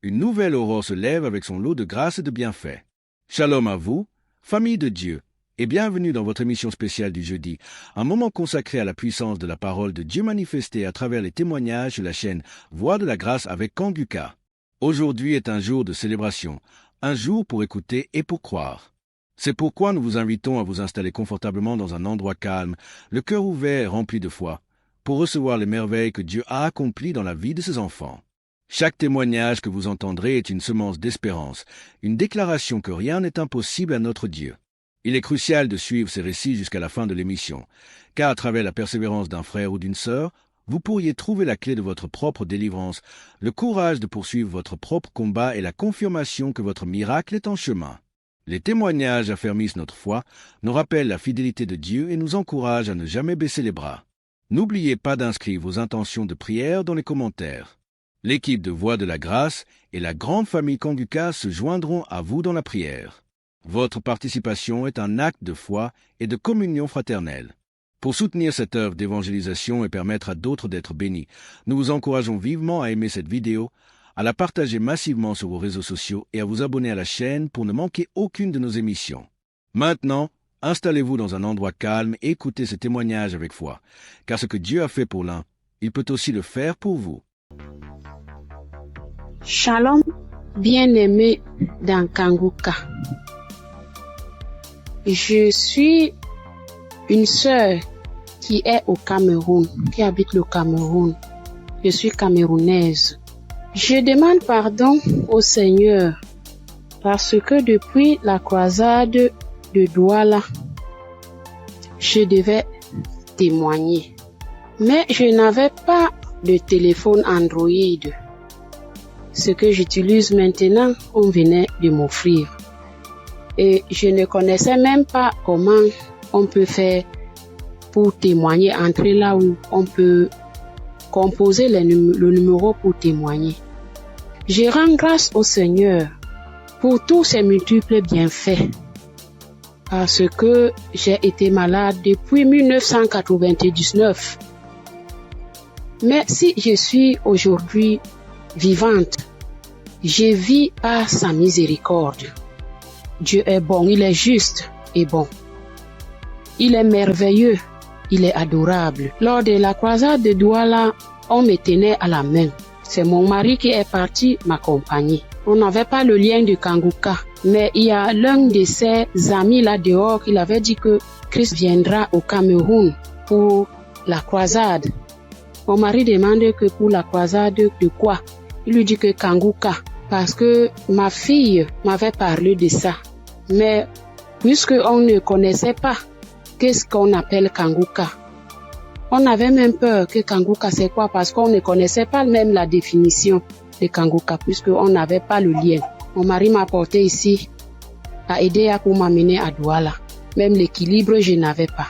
une nouvelle aurore se lève avec son lot de grâce et de bienfaits. Shalom à vous, famille de Dieu, et bienvenue dans votre émission spéciale du jeudi, un moment consacré à la puissance de la parole de Dieu manifestée à travers les témoignages sur la chaîne Voix de la Grâce avec Kanguka. Aujourd'hui est un jour de célébration, un jour pour écouter et pour croire. C'est pourquoi nous vous invitons à vous installer confortablement dans un endroit calme, le cœur ouvert et rempli de foi, pour recevoir les merveilles que Dieu a accomplies dans la vie de ses enfants. Chaque témoignage que vous entendrez est une semence d'espérance, une déclaration que rien n'est impossible à notre Dieu. Il est crucial de suivre ces récits jusqu'à la fin de l'émission, car à travers la persévérance d'un frère ou d'une sœur, vous pourriez trouver la clé de votre propre délivrance, le courage de poursuivre votre propre combat et la confirmation que votre miracle est en chemin. Les témoignages affermissent notre foi, nous rappellent la fidélité de Dieu et nous encouragent à ne jamais baisser les bras. N'oubliez pas d'inscrire vos intentions de prière dans les commentaires. L'équipe de Voix de la Grâce et la grande famille Kanguka se joindront à vous dans la prière. Votre participation est un acte de foi et de communion fraternelle. Pour soutenir cette œuvre d'évangélisation et permettre à d'autres d'être bénis, nous vous encourageons vivement à aimer cette vidéo, à la partager massivement sur vos réseaux sociaux et à vous abonner à la chaîne pour ne manquer aucune de nos émissions. Maintenant, installez-vous dans un endroit calme et écoutez ce témoignage avec foi, car ce que Dieu a fait pour l'un, il peut aussi le faire pour vous. Shalom, bien-aimé dans Kanguka. Je suis une sœur qui est au Cameroun, qui habite le Cameroun. Je suis camerounaise. Je demande pardon au Seigneur parce que depuis la croisade de Douala, je devais témoigner. Mais je n'avais pas de téléphone Android. Ce que j'utilise maintenant, on venait de m'offrir. Et je ne connaissais même pas comment on peut faire pour témoigner, entrer là où on peut composer le numéro pour témoigner. Je rends grâce au Seigneur pour tous ses multiples bienfaits, parce que j'ai été malade depuis 1999. Mais si je suis aujourd'hui vivante, je vis par sa miséricorde. Dieu est bon, il est juste et bon. Il est merveilleux, il est adorable. Lors de la croisade de Douala, on me tenait à la main. C'est mon mari qui est parti m'accompagner. On n'avait pas le lien de Kanguka, mais il y a l'un de ses amis là dehors qui avait dit que Christ viendra au Cameroun pour la croisade. Mon mari demande que pour la croisade de quoi? Il lui dit que Kanguka, parce que ma fille m'avait parlé de ça. Mais puisque on ne connaissait pas qu'est-ce qu'on appelle Kanguka, on avait même peur que Kanguka c'est quoi, parce qu'on ne connaissait pas même la définition de Kanguka, puisqu'on n'avait pas le lien. Mon mari m'a porté ici, a aidé pour m'amener à Douala. Même l'équilibre, je n'avais pas.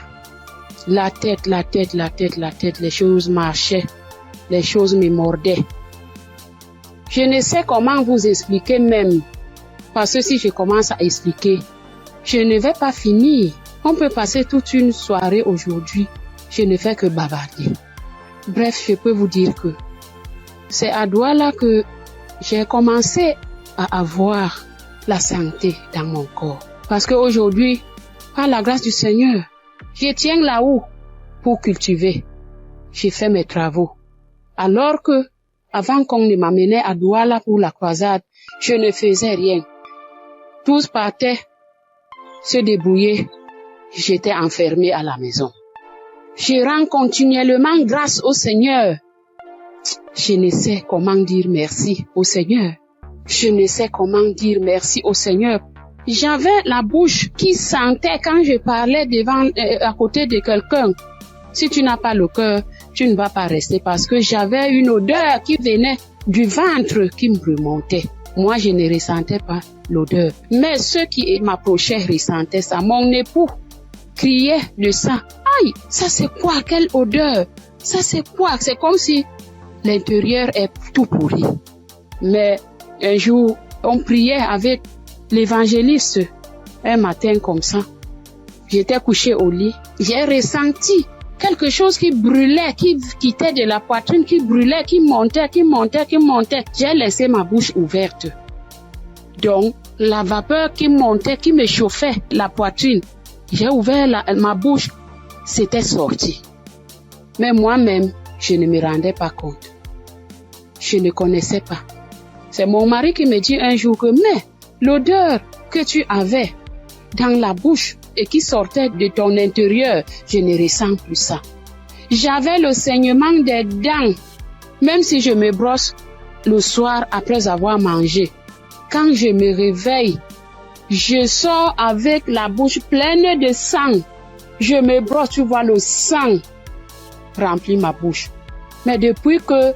La tête, les choses marchaient, les choses me mordaient. Je ne sais comment vous expliquer même, parce que si je commence à expliquer, je ne vais pas finir. On peut passer toute une soirée aujourd'hui, je ne fais que bavarder. Bref, je peux vous dire que c'est à Douala que j'ai commencé à avoir la santé dans mon corps. Parce qu'aujourd'hui, par la grâce du Seigneur, je tiens là-haut pour cultiver. J'ai fait mes travaux. Alors que, avant qu'on ne m'amenait à Douala pour la croisade, je ne faisais rien. Tous partaient se débrouiller. J'étais enfermée à la maison. Je rends continuellement grâce au Seigneur. Je ne sais comment dire merci au Seigneur. Je ne sais comment dire merci au Seigneur. J'avais la bouche qui sentait quand je parlais à côté de quelqu'un. Si tu n'as pas le cœur, tu ne vas pas rester, parce que j'avais une odeur qui venait du ventre qui me remontait. Moi, je ne ressentais pas l'odeur. Mais ceux qui m'approchaient ressentaient ça. Mon époux criait de ça. Aïe, ça c'est quoi? Quelle odeur? Ça c'est quoi? C'est comme si l'intérieur est tout pourri. Mais un jour, on priait avec l'évangéliste un matin comme ça. J'étais couchée au lit. J'ai ressenti quelque chose qui brûlait, qui quittait de la poitrine, qui brûlait, qui montait. J'ai laissé ma bouche ouverte. Donc, la vapeur qui montait, qui me chauffait la poitrine, j'ai ouvert ma bouche, c'était sorti. Mais moi-même, je ne me rendais pas compte. Je ne connaissais pas. C'est mon mari qui me dit un jour que, mais l'odeur que tu avais dans la bouche et qui sortait de ton intérieur, je ne ressens plus ça. J'avais le saignement des dents, même si je me brosse le soir après avoir mangé. Quand je me réveille, je sors avec la bouche pleine de sang. Je me brosse, tu vois, le sang remplit ma bouche. Mais depuis que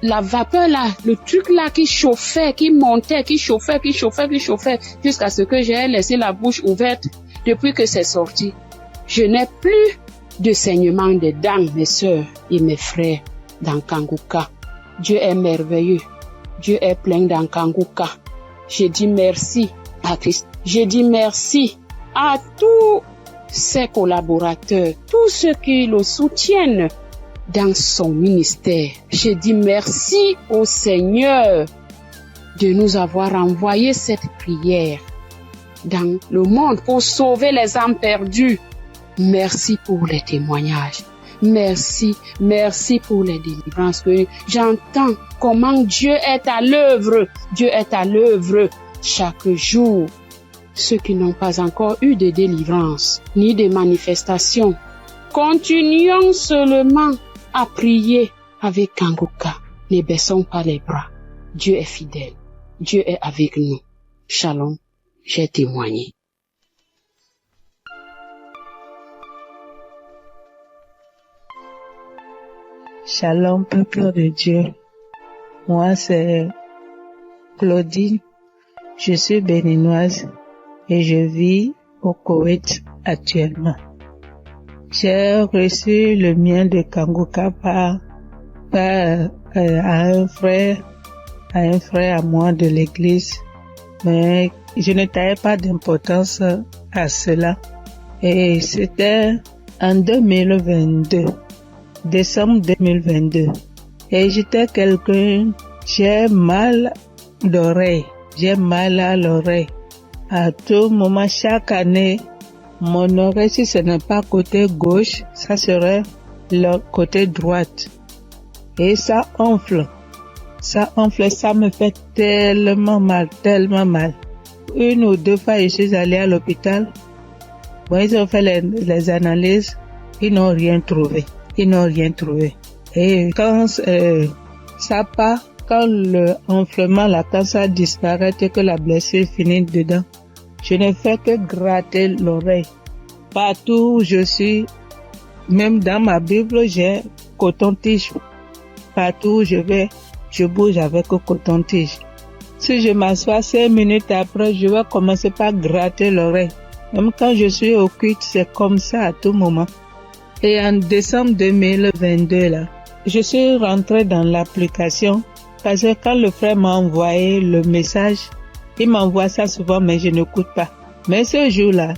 la vapeur là, le truc là qui chauffait, qui montait, qui chauffait, jusqu'à ce que j'ai laissé la bouche ouverte, depuis que c'est sorti, je n'ai plus de saignement des dents, mes sœurs et mes frères dans Kanguka. Dieu est merveilleux. Dieu est plein dans Kanguka. Je dis merci à Christ. Je dis merci à tous ses collaborateurs, tous ceux qui le soutiennent dans son ministère. Je dis merci au Seigneur de nous avoir envoyé cette prière dans le monde pour sauver les âmes perdues. Merci pour les témoignages. Merci pour les délivrances que j'entends comment Dieu est à l'œuvre. Dieu est à l'œuvre chaque jour. Ceux qui n'ont pas encore eu de délivrance ni de manifestation, continuons seulement à prier avec Kanguka. Ne baissons pas les bras. Dieu est fidèle. Dieu est avec nous. Shalom, j'ai témoigné. Shalom, peuple de Dieu. Moi, c'est Claudine. Je suis béninoise et je vis au Koweït actuellement. J'ai reçu le mien de Kanguka par un frère à moi de l'église, mais je ne taillais pas d'importance à cela. Et c'était en 2022. Décembre 2022. Et j'étais quelqu'un, j'ai mal d'oreille. J'ai mal à l'oreille. À tout moment, chaque année, mon oreille, si ce n'est pas côté gauche, ça serait le côté droite. Et ça enfle. Ça me fait tellement mal. Une ou deux fois, je suis allée à l'hôpital. Bon, ils ont fait les analyses. Ils n'ont rien trouvé. Et quand ça part, quand le enflement, quand ça disparaît et que la blessure finit dedans, je ne fais que gratter l'oreille. Partout où je suis, même dans ma Bible, j'ai coton-tige. Partout où je vais, je bouge avec le coton-tige. Si je m'assois 5 minutes après, je vais commencer par gratter l'oreille. Même quand je suis au culte, c'est comme ça à tout moment. Et en décembre 2022, là, je suis rentrée dans l'application parce que quand le frère m'a envoyé le message, il m'envoie ça souvent, mais je n'écoute pas. Mais ce jour-là,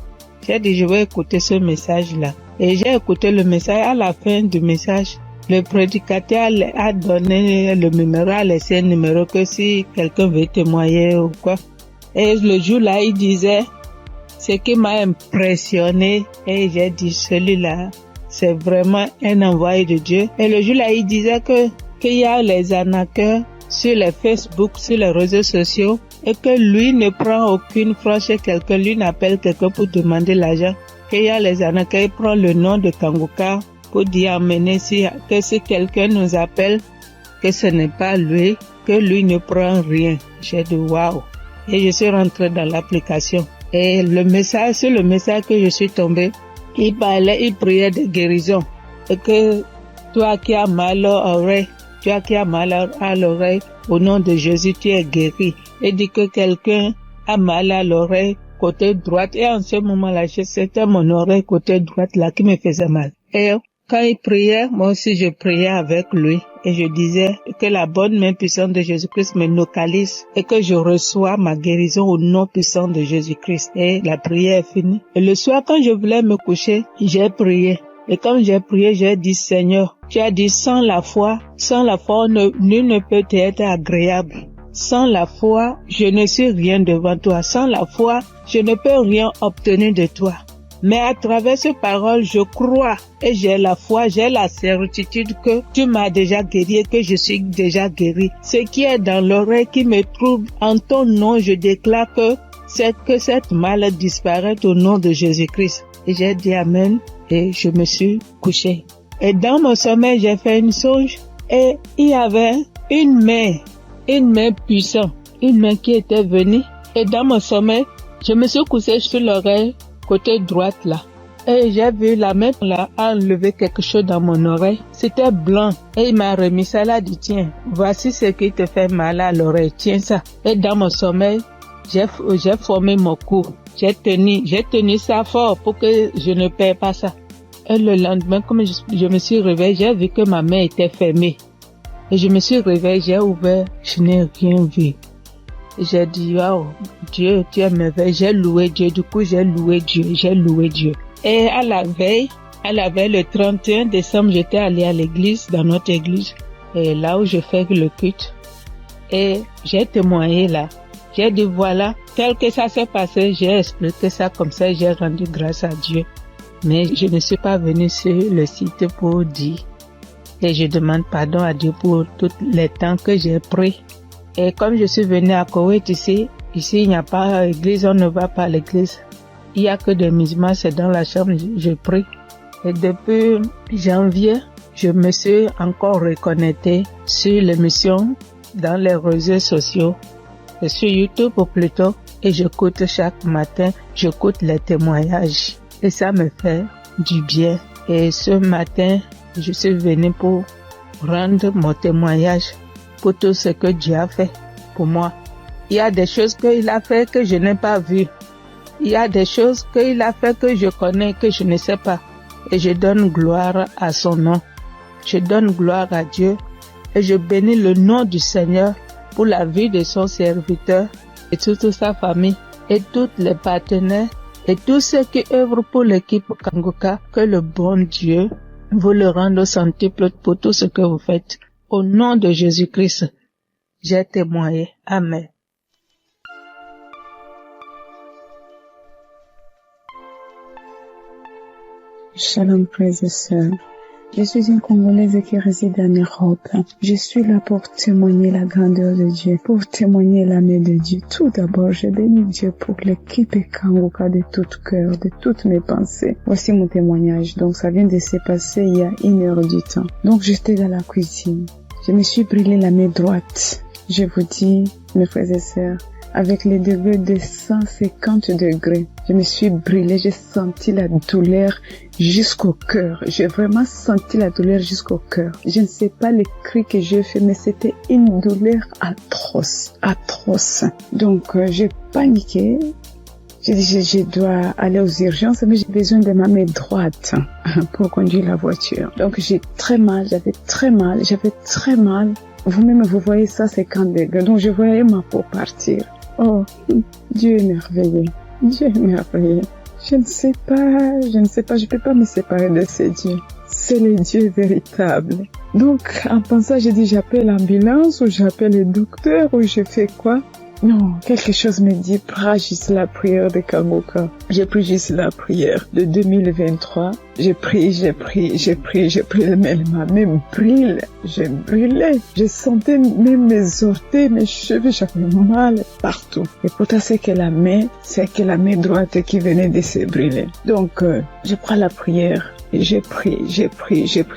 j'ai dit, je vais écouter ce message-là. Et j'ai écouté le message. À la fin du message, le prédicateur a donné le numéro, a laissé un numéro que si quelqu'un veut témoigner ou quoi. Et le jour-là, il disait, ce qui m'a impressionné, et j'ai dit, celui-là, c'est vraiment un envoyé de Dieu. Et le jour-là, il disait qu'il y a les arnaqueurs sur les Facebook, sur les réseaux sociaux, et que lui ne prend aucune franche chez quelqu'un, lui n'appelle quelqu'un pour demander l'argent. Qu'il y a les arnaqueurs, il prend le nom de Kanguka pour dire amener que si quelqu'un nous appelle, que ce n'est pas lui, que lui ne prend rien. J'ai dit waouh. Et je suis rentrée dans l'application. Et sur le message que je suis tombée, il priait de guérison. Et que toi qui as mal à l'oreille, au nom de Jésus, tu es guéri. Et dit que quelqu'un a mal à l'oreille, côté droite. Et en ce moment-là, c'était mon oreille côté droite là qui me faisait mal. Et quand il priait, moi aussi je priais avec lui. Et je disais que la bonne main puissante de Jésus-Christ me localise et que je reçois ma guérison au nom puissant de Jésus-Christ. Et la prière est finie. Et le soir, quand je voulais me coucher, j'ai prié. Et comme j'ai prié, j'ai dit, Seigneur, tu as dit, sans la foi, nul ne peut être agréable. Sans la foi, je ne suis rien devant toi. Sans la foi, je ne peux rien obtenir de toi. Mais à travers ces paroles, je crois et j'ai la foi, j'ai la certitude que tu m'as déjà guéri et que je suis déjà guéri. Ce qui est dans l'oreille qui me trouble, en ton nom, je déclare que cette maladie disparaît au nom de Jésus-Christ. Et j'ai dit Amen et je me suis couché. Et dans mon sommeil, j'ai fait une songe et il y avait une main puissante, une main qui était venue. Et dans mon sommeil, je me suis couché sur l'oreille côté droite là. Et j'ai vu la main là enlever quelque chose dans mon oreille. C'était blanc. Et il m'a remis ça là, dit tiens, voici ce qui te fait mal à l'oreille, tiens ça. Et dans mon sommeil, j'ai formé mon cou. J'ai tenu ça fort pour que je ne perds pas ça. Et le lendemain, comme je me suis réveillée, j'ai vu que ma main était fermée. Et je me suis réveillée, j'ai ouvert, je n'ai rien vu. J'ai dit, wow, Dieu, tu es merveilleux. J'ai loué Dieu. Du coup, j'ai loué Dieu. Et à la veille, le 31 décembre, j'étais allée à l'église, dans notre église, et là où je fais le culte. Et j'ai témoigné là. J'ai dit, voilà, tel que ça s'est passé, j'ai expliqué ça comme ça, j'ai rendu grâce à Dieu. Mais je ne suis pas venue sur le site pour dire. Et je demande pardon à Dieu pour tous les temps que j'ai pris. Et comme je suis venue à Koweït ici il n'y a pas d'église, on ne va pas à l'église. Il n'y a que des musulmans, c'est dans la chambre, je prie. Et depuis janvier, je me suis encore reconnectée sur l'émission dans les réseaux sociaux, et sur YouTube plutôt, et j'écoute chaque matin, j'écoute les témoignages. Et ça me fait du bien. Et ce matin, je suis venue pour rendre mon témoignage pour tout ce que Dieu a fait pour moi. Il y a des choses qu'il a fait que je n'ai pas vues. Il y a des choses qu'il a fait que je connais, que je ne sais pas. Et je donne gloire à son nom. Je donne gloire à Dieu et je bénis le nom du Seigneur pour la vie de son serviteur et toute sa famille et tous les partenaires et tous ceux qui œuvrent pour l'équipe Kangoka. Que le bon Dieu vous le rende au centuple pour tout ce que vous faites. Au nom de Jésus-Christ, j'ai témoigné. Amen. Shalom, frères et sœurs. Je suis une Congolaise qui réside en Europe. Je suis là pour témoigner la grandeur de Dieu, pour témoigner la main de Dieu. Tout d'abord, je bénis Dieu pour l'équipe Kangoka de tout cœur, de toutes mes pensées. Voici mon témoignage. Donc, ça vient de se passer il y a 1 heure du temps. Donc, j'étais dans la cuisine. Je me suis brûlé la main droite. Je vous dis, mes frères et sœurs, avec les degrés de 150 degrés, je me suis brûlée, j'ai senti la douleur jusqu'au cœur. J'ai vraiment senti la douleur jusqu'au cœur. Je ne sais pas les cris que j'ai fait, mais c'était une douleur atroce. Donc, j'ai paniqué. J'ai dit, je dois aller aux urgences, mais j'ai besoin de ma main droite pour conduire la voiture. Donc, j'avais très mal. Vous-même, vous voyez ça, 50 degrés. Donc, je voyais ma peau partir. Oh, Dieu est merveilleux. Je ne sais pas, je peux pas me séparer de ce Dieu. C'est le Dieu véritable. Donc, en pensant, j'ai dit, j'appelle l'ambulance ou j'appelle le docteur ou je fais quoi? Non, quelque chose me dit, prends juste la prière de Kangoka. J'ai pris juste la prière de 2023. J'ai pris, mais ma main brûle. Je brûlais. Je sentais même mes orteils, mes cheveux, j'avais mal partout. Et pourtant, c'est que la main droite qui venait de se brûler. Donc, je prends la prière. Et j'ai pris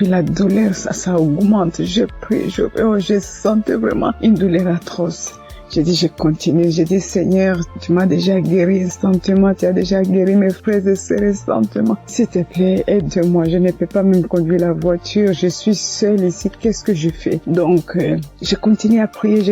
la douleur, ça augmente. Je sentais vraiment une douleur atroce. J'ai dit, je continue. J'ai dit, Seigneur, tu m'as déjà guéri instantanément. Tu as déjà guéri mes frères et sœurs instantanément. S'il te plaît, aide-moi. Je ne peux pas même conduire la voiture. Je suis seule ici. Qu'est-ce que je fais? Donc, je continue à prier.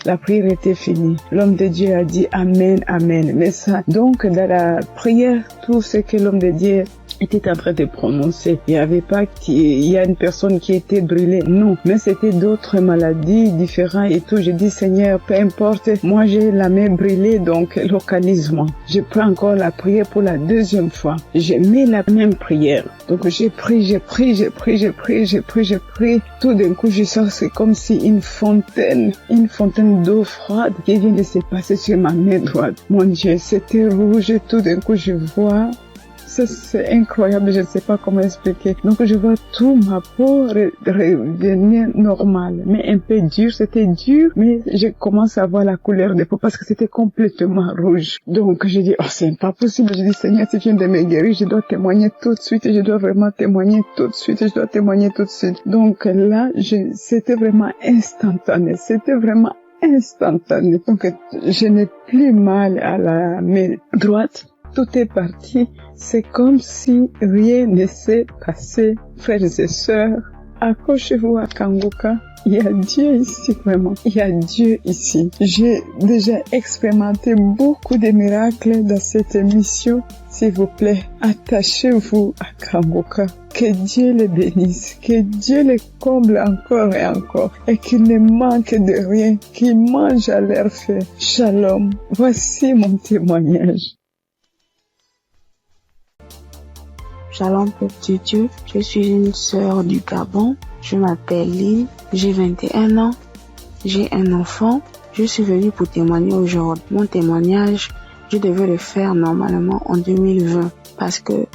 La prière était finie. L'homme de Dieu a dit Amen, Amen. Mais ça, donc, dans la prière tout ce que l'homme de Dieu était en train de prononcer. Il n'y avait pas qu'il y a une personne qui était brûlée. Non, mais c'était d'autres maladies différentes et tout. J'ai dit, Seigneur, peu importe, moi j'ai la main brûlée, donc localise-moi. Je prends encore la prière pour la deuxième fois. Je mets la même prière. Donc j'ai pris. Tout d'un coup, je sens, c'est comme si une fontaine d'eau froide qui vient de se passer sur ma main droite. Mon Dieu, c'était rouge. Tout d'un coup, je vois. Ça, c'est incroyable, je ne sais pas comment expliquer. Donc, je vois tout ma peau revenir normale, mais un peu dur. C'était dur, mais je commence à voir la couleur des peaux parce que c'était complètement rouge. Donc, je dis, oh, c'est pas possible. Je dis, Seigneur, si tu viens de me guérir, je dois témoigner tout de suite. Je dois vraiment témoigner tout de suite. Je dois témoigner tout de suite. Donc, là, c'était vraiment instantané. Donc, je n'ai plus mal à la main droite. Tout est parti. C'est comme si rien ne s'est passé. Frères et sœurs, accrochez-vous à Kangoka. Il y a Dieu ici, vraiment. Il y a Dieu ici. J'ai déjà expérimenté beaucoup de miracles dans cette émission. S'il vous plaît, attachez-vous à Kangoka. Que Dieu les bénisse, que Dieu les comble encore et encore, et qu'il ne manque de rien, qu'il mange à leur faim. Shalom. Voici mon témoignage. Shalom, peuple de Dieu. Je suis une sœur du Gabon. Je m'appelle Lynn. J'ai 21 ans. J'ai un enfant. Je suis venue pour témoigner aujourd'hui. Mon témoignage, je devais le faire normalement en 2020 parce que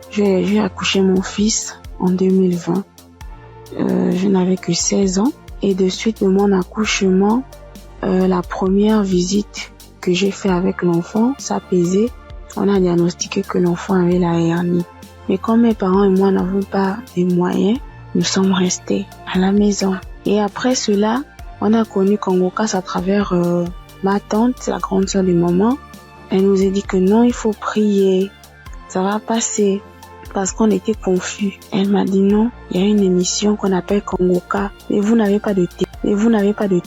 j'ai accouché mon fils en 2020. Je n'avais que 16 ans. Et de suite de mon accouchement, la première visite que j'ai fait avec l'enfant, ça pesait. On a diagnostiqué que l'enfant avait la hernie. Mais comme mes parents et moi n'avons pas les moyens, nous sommes restés à la maison. Et après cela, on a connu Kangokas à travers ma tante, la grande sœur de maman. Elle nous a dit que non, il faut prier, ça va passer. Parce qu'on était confus. Elle m'a dit non, il y a une émission qu'on appelle Kangoka, mais vous n'avez pas de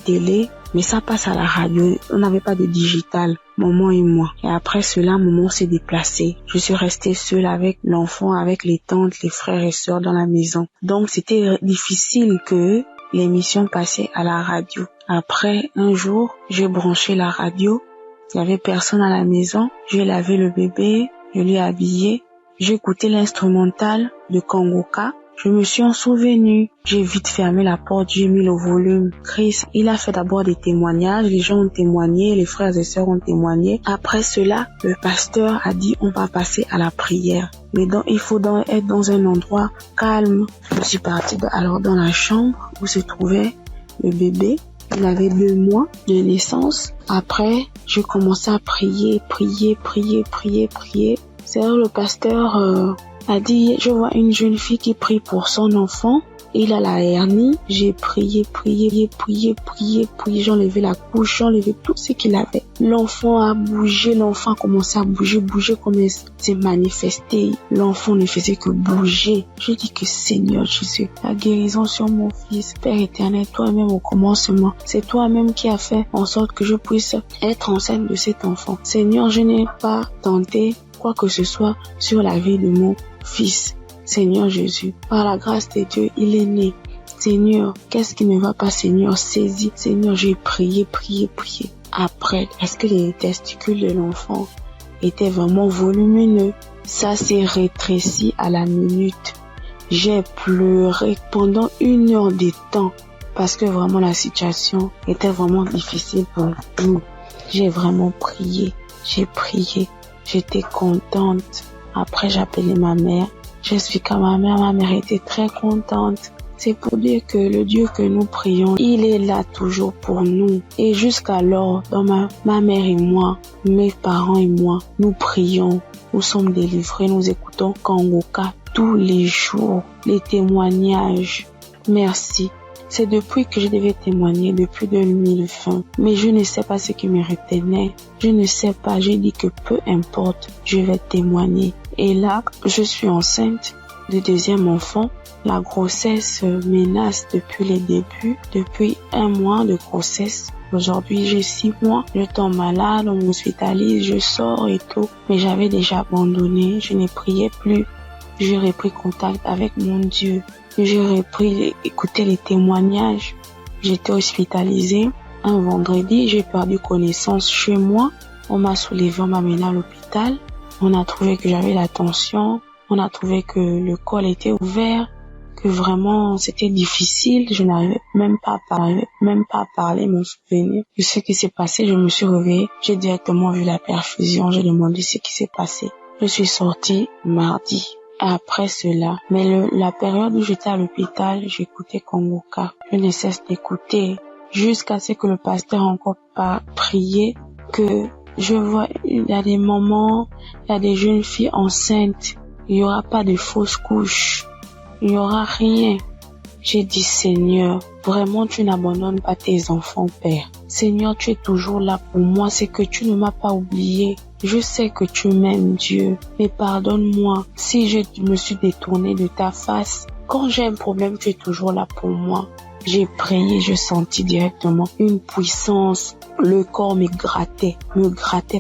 télé, mais ça passe à la radio. On n'avait pas de digital, maman et moi. Et après cela, maman s'est déplacée. Je suis restée seule avec l'enfant, avec les tantes, les frères et sœurs dans la maison. Donc c'était difficile que l'émission passait à la radio. Après, un jour, j'ai branché la radio. Il y avait personne à la maison. J'ai lavé le bébé, je l'ai habillé. J'ai écouté l'instrumental de Kangoka. Je me suis en souvenu. J'ai vite fermé la porte, j'ai mis le volume. Chris, il a fait d'abord des témoignages. Les gens ont témoigné, les frères et sœurs ont témoigné. Après cela, le pasteur a dit on va passer à la prière. Mais donc, il faut être dans un endroit calme. Je suis partie alors dans la chambre où se trouvait le bébé. Il avait 2 mois de naissance. Après, j'ai commencé à prier. C'est là le pasteur a dit, je vois une jeune fille qui prie pour son enfant. Il a la hernie. J'ai prié. J'enlevais la couche, j'enlevais tout ce qu'il avait. L'enfant a bougé, l'enfant a commencé à bouger comme il s'est manifesté. L'enfant ne faisait que bouger. Je dis que Seigneur Jésus, la guérison sur mon fils, Père éternel, toi-même au commencement. C'est toi-même qui as fait en sorte que je puisse être enceinte de cet enfant. Seigneur, je n'ai pas tenté quoi que ce soit sur la vie de mon fils. Seigneur Jésus, par la grâce de Dieu, il est né. Seigneur, qu'est-ce qui ne va pas, Seigneur? Saisis. Seigneur, j'ai prié. Après, est-ce que les testicules de l'enfant étaient vraiment volumineux? Ça s'est rétréci à la minute. J'ai pleuré pendant 1 heure de temps parce que vraiment la situation était vraiment difficile pour nous. J'ai vraiment prié. J'étais contente. Après, j'ai appelé ma mère. J'explique à ma mère était très contente. C'est pour dire que le Dieu que nous prions, il est là toujours pour nous. Et jusqu'alors, dans ma mère et moi, mes parents et moi, nous prions, nous sommes délivrés, nous écoutons Kangoka tous les jours, les témoignages. Merci. C'est depuis que je devais témoigner, depuis 2020. Mais je ne sais pas ce qui me retenait. Je ne sais pas, j'ai dit que peu importe, je vais témoigner. Et là, je suis enceinte de 2e enfant. La grossesse menace depuis les débuts. Depuis 1 mois de grossesse, Aujourd'hui, j'ai 6 mois, je tombe malade, on m'hospitalise, je sors et tout. Mais j'avais déjà abandonné, je ne priais plus. J'ai repris contact avec mon Dieu. J'ai repris écouter les témoignages. J'étais hospitalisée. Un vendredi, j'ai perdu connaissance chez moi. On m'a soulevé, on m'a mené à l'hôpital. On a trouvé que j'avais la tension. On a trouvé que le col était ouvert, que vraiment c'était difficile. Je n'arrivais même pas à parler, mon souvenir. De ce qui s'est passé, je me suis réveillée. J'ai directement vu la perfusion. J'ai demandé ce qui s'est passé. Je suis sortie mardi. Après cela, mais la période où j'étais à l'hôpital, j'écoutais Kongoka. Je ne cesse d'écouter jusqu'à ce que le pasteur encore pas prié, que je vois, il y a des moments, il y a des jeunes filles enceintes, il y aura pas de fausses couches, il y aura rien. J'ai dit, Seigneur, vraiment tu n'abandonnes pas tes enfants, Père. Seigneur, tu es toujours là pour moi, c'est que tu ne m'as pas oublié. Je sais que tu m'aimes, Dieu, mais pardonne-moi si je me suis détournée de ta face. Quand j'ai un problème, tu es toujours là pour moi. J'ai prié, je sentis directement une puissance. Le corps me grattait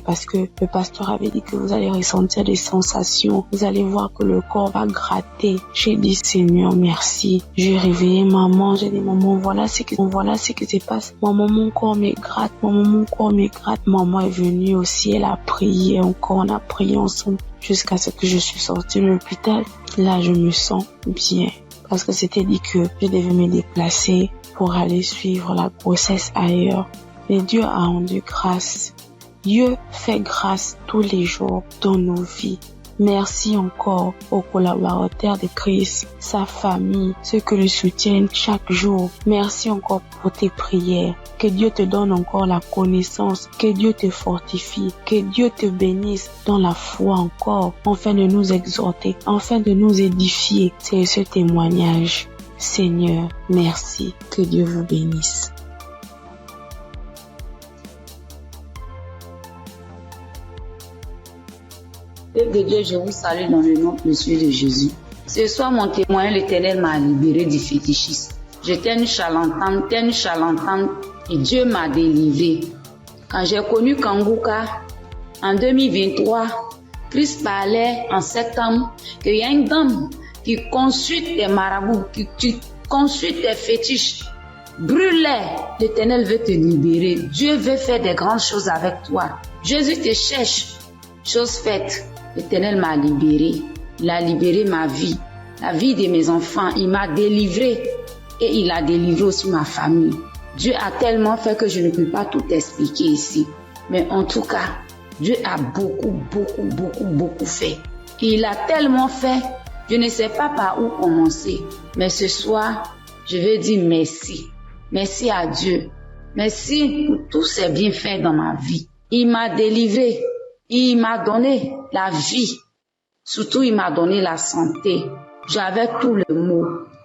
parce que le pasteur avait dit que vous allez ressentir des sensations. Vous allez voir que le corps va gratter. J'ai dit, Seigneur, merci. J'ai réveillé maman. J'ai dit, maman, voilà ce qui se passe. Maman, mon corps me gratte. Maman est venue aussi. Elle a prié encore. On a prié ensemble jusqu'à ce que je suis sortie de l'hôpital. Là, je me sens bien. Parce que c'était dit que je devais me déplacer pour aller suivre la grossesse ailleurs. Mais Dieu a rendu grâce. Dieu fait grâce tous les jours dans nos vies. Merci encore aux collaborateurs de Christ, sa famille, ceux qui le soutiennent chaque jour. Merci encore pour tes prières. Que Dieu te donne encore la connaissance, que Dieu te fortifie, que Dieu te bénisse dans la foi encore, afin de nous exhorter, afin de nous édifier. C'est ce témoignage. Seigneur, merci. Que Dieu vous bénisse. Père de Dieu, je vous salue dans le nom précieux de Jésus. Ce soir, mon témoin, l'Éternel m'a libéré du fétichisme. J'étais une charlatane, et Dieu m'a délivré. Quand j'ai connu Kanguka, en 2023, Christ parlait en septembre qu'il y a une dame qui consulte des marabouts, qui consulte des fétiches. Brûle-les, l'Éternel veut te libérer. Dieu veut faire des grandes choses avec toi. Jésus te cherche. Chose faite, l'Éternel m'a libéré. Il a libéré ma vie, la vie de mes enfants. Il m'a délivré et il a délivré aussi ma famille. Dieu a tellement fait que je ne peux pas tout expliquer ici. Mais en tout cas, Dieu a beaucoup fait. Il a tellement fait, je ne sais pas par où commencer. Mais ce soir, je veux dire merci. Merci à Dieu. Merci pour tous ces bienfaits dans ma vie. Il m'a délivré. Il m'a donné la vie. Surtout, il m'a donné la santé. J'avais tout le mot.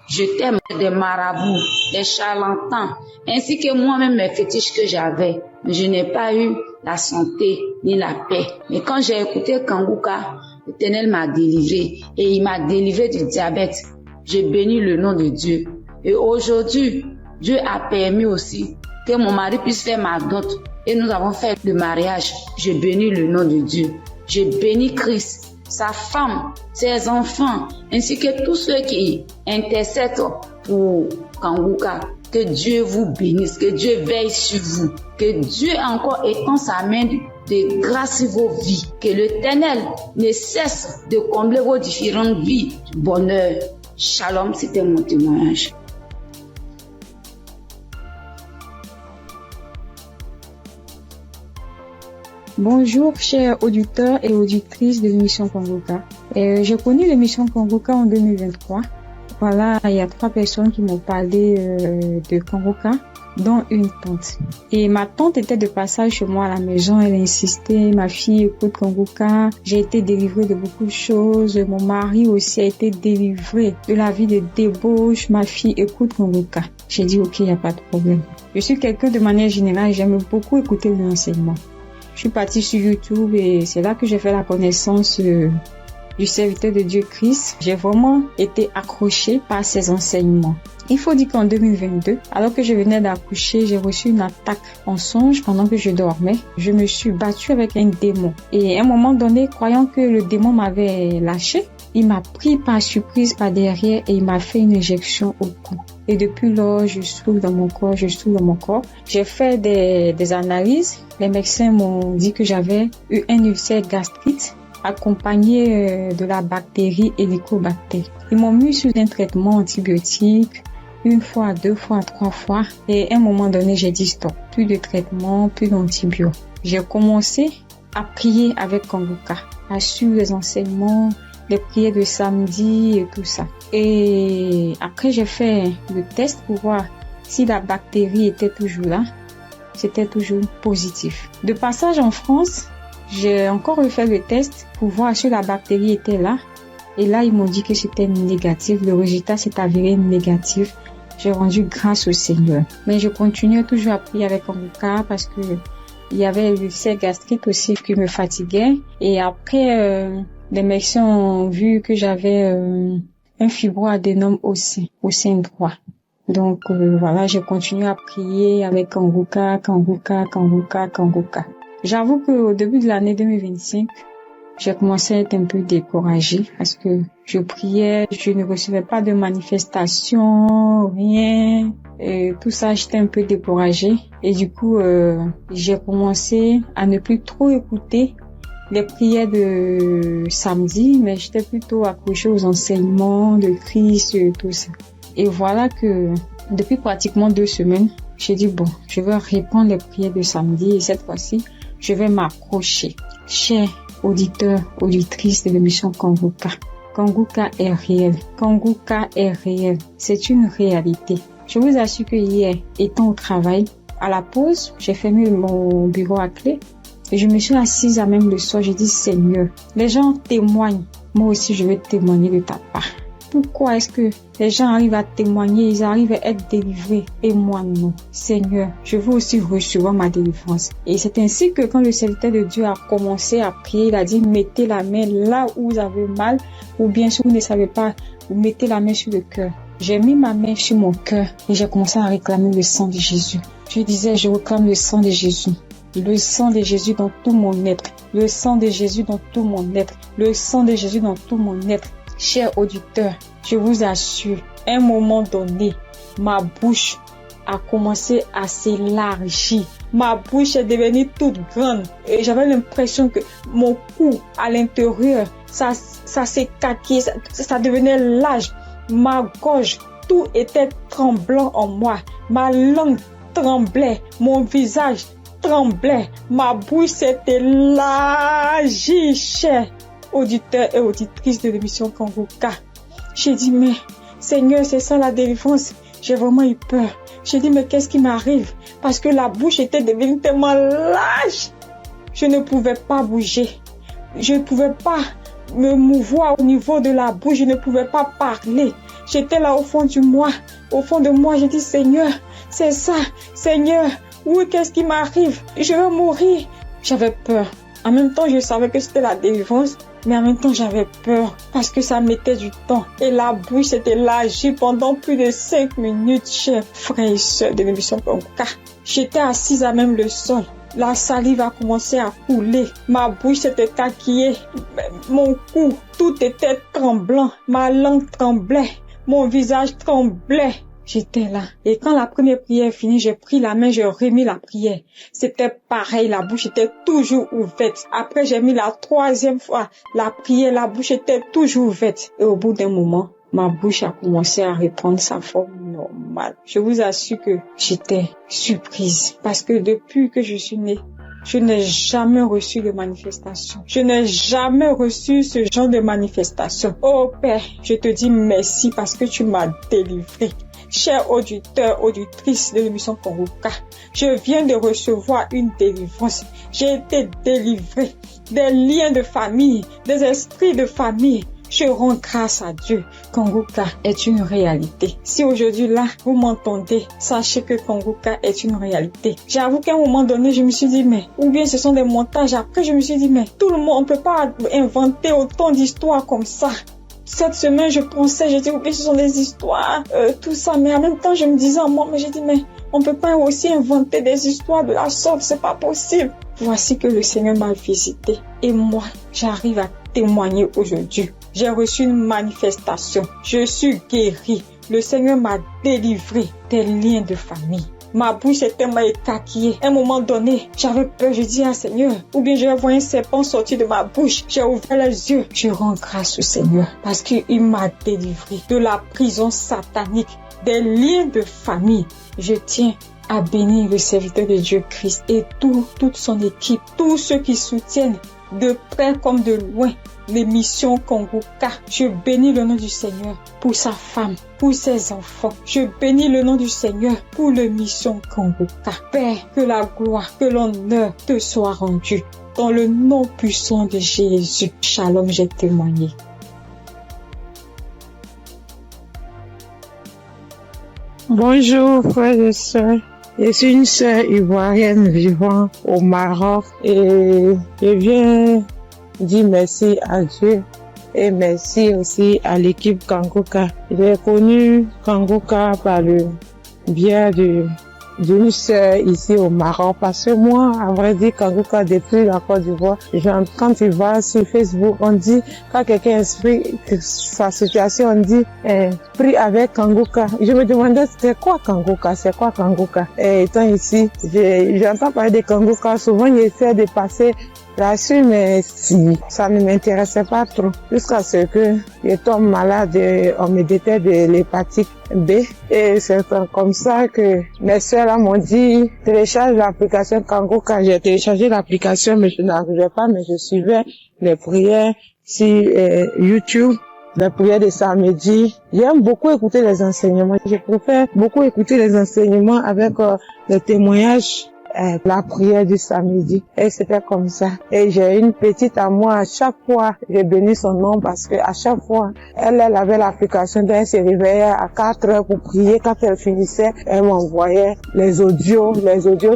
J'étais des marabouts, des charlatans, ainsi que moi-même mes fétiches que j'avais. Mais je n'ai pas eu la santé ni la paix. Mais quand j'ai écouté Kanguka, l'Éternel m'a délivré et il m'a délivré du diabète. J'ai béni le nom de Dieu. Et aujourd'hui, Dieu a permis aussi que mon mari puisse faire ma dot. Et nous avons fait le mariage. Je bénis le nom de Dieu. Je bénis Christ, sa femme, ses enfants, ainsi que tous ceux qui intercèdent pour Kanguka. Que Dieu vous bénisse, que Dieu veille sur vous, que Dieu encore étend sa main de grâce sur vos vies, que l'Éternel ne cesse de combler vos différentes vies de bonheur. Shalom, c'était mon témoignage. Bonjour, chers auditeurs et auditrices de l'émission Kongoka. J'ai connu l'émission Kongoka en 2023. Voilà, il y a 3 personnes qui m'ont parlé de Kongoka, dont une tante. Et ma tante était de passage chez moi à la maison. Elle a insisté, ma fille écoute Kongoka. J'ai été délivrée de beaucoup de choses. Mon mari aussi a été délivré de la vie de débauche. Ma fille écoute Kongoka. J'ai dit ok, il n'y a pas de problème. Je suis quelqu'un de manière générale, j'aime beaucoup écouter les enseignements. Je suis partie sur YouTube et c'est là que j'ai fait la connaissance du serviteur de Dieu Christ, j'ai vraiment été accrochée par ses enseignements. Il faut dire qu'en 2022, alors que je venais d'accoucher, j'ai reçu une attaque en songe pendant que je dormais. Je me suis battue avec un démon. Et à un moment donné, croyant que le démon m'avait lâché, il m'a pris par surprise par derrière et il m'a fait une injection au cou. Et depuis lors, je souffre dans mon corps. J'ai fait des analyses. Les médecins m'ont dit que j'avais eu un ulcère gastrite accompagné de la bactérie Helicobacter. Ils m'ont mis sous un traitement antibiotique 1 fois, 2 fois, 3 fois. Et à un moment donné, j'ai dit stop. Plus de traitement, plus d'antibiotiques. J'ai commencé à prier avec Kanguka, à suivre les enseignements, les prières de samedi et tout ça. Et après, j'ai fait le test pour voir si la bactérie était toujours là. C'était toujours positif. De passage en France, j'ai encore refait le test pour voir si la bactérie était là. Et là, ils m'ont dit que c'était négatif. Le résultat s'est avéré négatif. J'ai rendu grâce au Seigneur. Mais je continuais toujours à prier avec Kanguka parce que il y avait l'ulcère gastrique aussi qui me fatiguait. Et après, les médecins ont vu que j'avais un fibroadénome au sein droit. Donc voilà, j'ai continué à prier avec Kanguka. J'avoue qu'au début de l'année 2025, j'ai commencé à être un peu découragée parce que je priais, je ne recevais pas de manifestations, rien. Et tout ça, j'étais un peu découragée. Et du coup, j'ai commencé à ne plus trop écouter les prières de samedi, mais j'étais plutôt accrochée aux enseignements de Christ et tout ça. Et voilà que depuis pratiquement 2 semaines, j'ai dit bon, je vais reprendre les prières de samedi et cette fois-ci, je vais m'accrocher. Chers auditeurs, auditrices de l'émission Kanguka, Kanguka est réel. Kanguka est réel. C'est une réalité. Je vous assure que hier, étant au travail, à la pause, j'ai fermé mon bureau à clé et je me suis assise à même le sol. J'ai dit Seigneur, les gens témoignent. Moi aussi, je vais témoigner de ta part. Pourquoi est-ce que les gens arrivent à témoigner, ils arrivent à être délivrés et moi non? Seigneur, je veux aussi recevoir ma délivrance. Et c'est ainsi que quand le serviteur de Dieu a commencé à prier, il a dit mettez la main là où vous avez mal ou bien si vous ne savez pas, vous mettez la main sur le cœur. J'ai mis ma main sur mon cœur et j'ai commencé à réclamer le sang de Jésus. Je disais, je réclame le sang de Jésus. Le sang de Jésus dans tout mon être. Le sang de Jésus dans tout mon être. Le sang de Jésus dans tout mon être. Chers auditeurs, je vous assure, à un moment donné, ma bouche a commencé à s'élargir. Ma bouche est devenue toute grande et j'avais l'impression que mon cou à l'intérieur, ça s'écaquait, ça devenait large. Ma gorge, tout était tremblant en moi. Ma langue tremblait, mon visage tremblait, ma bouche s'est élargie, chers auditeurs et auditrices de l'émission Kanguka. J'ai dit, mais Seigneur, c'est ça la délivrance. J'ai vraiment eu peur. J'ai dit, mais qu'est-ce qui m'arrive? Parce que la bouche était devenue tellement large. Je ne pouvais pas bouger. Je ne pouvais pas me mouvoir au niveau de la bouche. Je ne pouvais pas parler. J'étais là au fond de moi. J'ai dit, Seigneur, c'est ça. Seigneur, oui, qu'est-ce qui m'arrive? Je vais mourir. J'avais peur. En même temps, je savais que c'était la délivrance. Mais en même temps, j'avais peur parce que ça mettait du temps. Et la bouche s'était élargie pendant plus de 5 minutes, chers frères et sœurs de l'émission Kanguka. J'étais assise à même le sol. La salive a commencé à couler. Ma bouche s'était écarquillée. Mon cou, tout était tremblant. Ma langue tremblait. Mon visage tremblait. J'étais là. Et quand la première prière est finie, j'ai pris la main, j'ai remis la prière. C'était pareil, la bouche était toujours ouverte. Après, j'ai mis la 3e fois la prière, la bouche était toujours ouverte. Et au bout d'un moment, ma bouche a commencé à reprendre sa forme normale. Je vous assure que j'étais surprise. Parce que depuis que je suis née, je n'ai jamais reçu de manifestation. Je n'ai jamais reçu ce genre de manifestation. Oh Père, je te dis merci parce que tu m'as délivré. Chers auditeurs, auditrices de l'émission Kanguka, je viens de recevoir une délivrance. J'ai été délivré des liens de famille, des esprits de famille. Je rends grâce à Dieu. Kanguka est une réalité. Si aujourd'hui là, vous m'entendez, sachez que Kanguka est une réalité. J'avoue qu'à un moment donné, je me suis dit, mais, ou bien ce sont des montages. Après, je me suis dit, mais tout le monde, on peut pas inventer autant d'histoires comme ça. Cette semaine, je pensais, j'ai dit, ou bien ce sont des histoires, tout ça. Mais en même temps, je me disais en moi, mais j'ai dit, mais on peut pas aussi inventer des histoires de la sorte, c'est pas possible. Voici que le Seigneur m'a visité. Et moi, j'arrive à témoigner aujourd'hui. J'ai reçu une manifestation. Je suis guérie. Le Seigneur m'a délivré des liens de famille. Ma bouche était tellement écarquillée. À un moment donné, j'avais peur. Je dis à Seigneur, ou bien je vais voir un serpent sortir de ma bouche. J'ai ouvert les yeux. Je rends grâce au Seigneur parce qu'il m'a délivré de la prison satanique, des liens de famille. Je tiens à bénir le serviteur de Dieu Christ et toute son équipe, tous ceux qui soutiennent de près comme de loin l'émission Kanguka. Je bénis le nom du Seigneur pour sa femme, pour ses enfants. Je bénis le nom du Seigneur pour l'émission Kanguka. Père, que la gloire, que l'honneur te soit rendu. Dans le nom puissant de Jésus. Shalom, j'ai témoigné. Bonjour frères et sœurs. Je suis une sœur ivoirienne vivant au Maroc et je viens dire merci à Dieu et merci aussi à l'équipe Kanguka. J'ai connu Kanguka par le biais d'une sœur ici au Maroc parce que moi, à vrai dire, Kanguka depuis la Côte d'Ivoire, quand tu vas sur Facebook, on dit, quand quelqu'un explique sa situation, on dit, prie avec Kanguka. Je me demandais, c'est quoi Kanguka? Et étant ici, j'entends parler de Kanguka, souvent j'essaie de passer là-dessus, mais si ça ne m'intéressait pas trop, jusqu'à ce que je tombe malade, on me détecte de l'hépatite B, et c'est comme ça que mes soeurs là m'ont dit, télécharge l'application Kanguka. J'ai téléchargé l'application, mais je n'arrivais pas, mais je suivais les prières sur YouTube, les prières de samedi. J'aime beaucoup écouter les enseignements. Je préfère beaucoup écouter les enseignements avec les témoignages, la prière du samedi. Et c'était comme ça. Et j'ai une petite à moi, à chaque fois, j'ai béni son nom parce que à chaque fois, elle avait l'application, donc elle se réveillait à 4 heures pour prier. Quand elle finissait, elle m'envoyait les audios,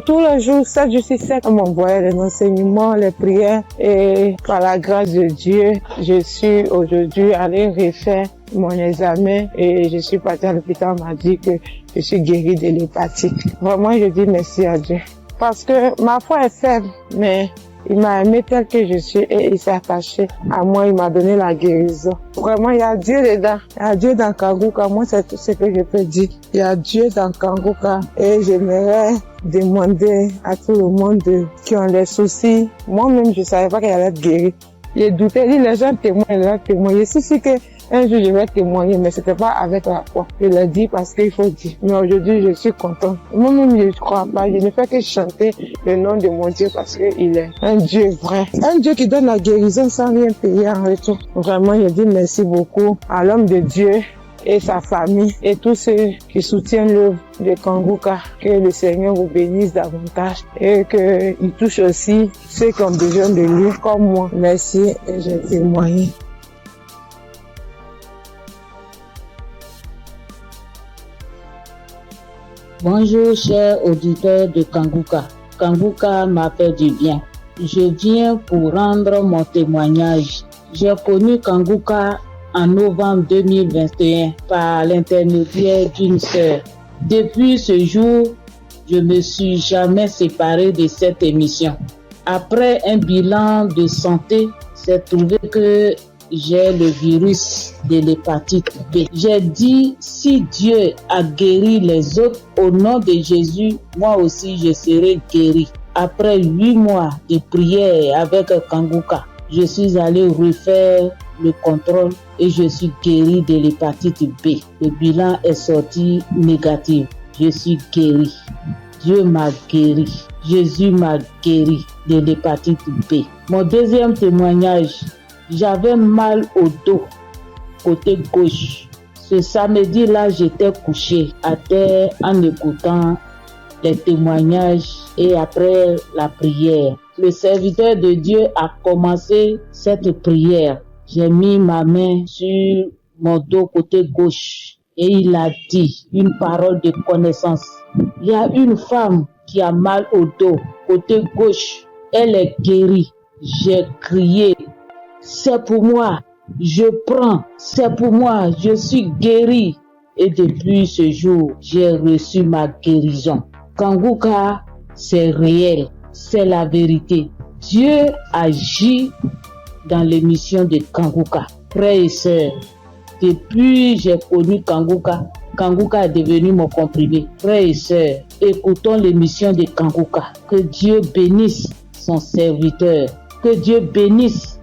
tous les jours, 7 jours sur 7, elle m'envoyait les enseignements, les prières. Et par la grâce de Dieu, je suis aujourd'hui allée refaire mon examen et je suis partie à l'hôpital, on m'a dit que je suis guérie de l'hépatite. Vraiment, je dis merci à Dieu. Parce que ma foi est faible, mais il m'a aimé tel que je suis et il s'est attaché à moi, il m'a donné la guérison. Vraiment, il y a Dieu dedans. Il y a Dieu dans Kanguka. Moi, c'est tout ce que je peux dire. Il y a Dieu dans Kanguka et j'aimerais demander à tout le monde qui ont des soucis. Moi-même, je savais pas qu'elle allait être guérie. J'ai douté, les gens témoignent. Je suis sûre que un jour je vais témoigner, mais c'était pas avec la foi. Je l'ai dit parce qu'il faut dire. Mais aujourd'hui, je suis contente. Moi-même, je ne crois pas. Je ne fais que chanter le nom de mon Dieu parce qu'il est un Dieu vrai. Un Dieu qui donne la guérison sans rien payer en retour. Vraiment, je dis merci beaucoup à l'homme de Dieu et sa famille et tous ceux qui soutiennent l'œuvre de Kanguka. Que le Seigneur vous bénisse davantage et qu'il touche aussi ceux qui ont besoin de lui comme moi. Merci et j'ai témoigné. Bonjour chers auditeurs de Kanguka. Kanguka m'a fait du bien. Je viens pour rendre mon témoignage. J'ai connu Kanguka en novembre 2021 par l'intermédiaire d'une sœur. Depuis ce jour, je ne me suis jamais séparé de cette émission. Après un bilan de santé, c'est trouvé que j'ai le virus de l'hépatite B. J'ai dit, si Dieu a guéri les autres, au nom de Jésus, moi aussi je serai guéri. Après 8 mois de prière avec Kanguka, je suis allé refaire le contrôle et je suis guéri de l'hépatite B. Le bilan est sorti négatif. Je suis guéri. Dieu m'a guéri. Jésus m'a guéri de l'hépatite B. Mon deuxième témoignage, j'avais mal au dos, côté gauche. Ce samedi-là, j'étais couché à terre en écoutant les témoignages et après la prière. Le serviteur de Dieu a commencé cette prière. J'ai mis ma main sur mon dos côté gauche et il a dit une parole de connaissance. Il y a une femme qui a mal au dos côté gauche. Elle est guérie. J'ai crié. C'est pour moi. Je prends. C'est pour moi. Je suis guérie. Et depuis ce jour, j'ai reçu ma guérison. Kanguka, c'est réel. C'est la vérité. Dieu agit dans l'émission de Kanguka. Frères et sœurs, depuis que j'ai connu Kanguka, Kanguka est devenu mon comprimé. Frères et sœurs, écoutons l'émission de Kanguka. Que Dieu bénisse son serviteur. Que Dieu bénisse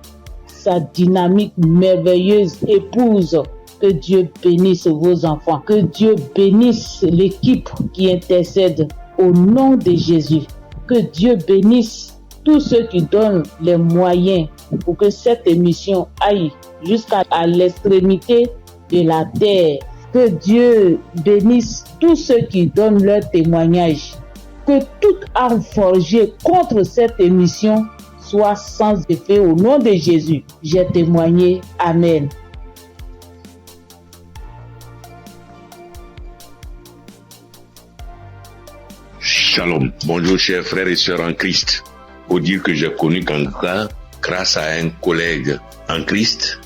sa dynamique merveilleuse épouse. Que Dieu bénisse vos enfants. Que Dieu bénisse l'équipe qui intercède au nom de Jésus. Que Dieu bénisse tous ceux qui donnent les moyens pour que cette émission aille jusqu'à l'extrémité de la terre. Que Dieu bénisse tous ceux qui donnent leur témoignage. Que toute arme forgée contre cette émission soit sans effet au nom de Jésus. J'ai témoigné. Amen. Shalom. Bonjour chers frères et sœurs en Christ. Faut dire que j'ai connu Kanguka grâce à un collègue en Christ,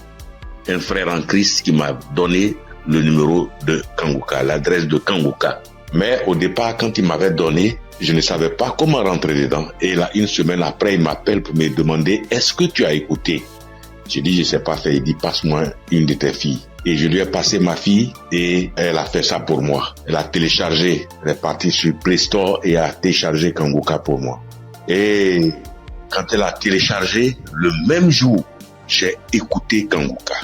un frère en Christ qui m'a donné le numéro de Kanguka, l'adresse de Kanguka. Mais au départ, quand il m'avait donné, je ne savais pas comment rentrer dedans. Et là, une semaine après, il m'appelle pour me demander « Est-ce que tu as écouté ?» J'ai dit « Je ne sais pas faire ». Il dit « Passe-moi une de tes filles ». Et je lui ai passé ma fille et elle a fait ça pour moi. Elle a téléchargé, elle est partie sur Play Store et a téléchargé Kanguka pour moi. Et quand elle a téléchargé, le même jour, j'ai écouté Kanguka.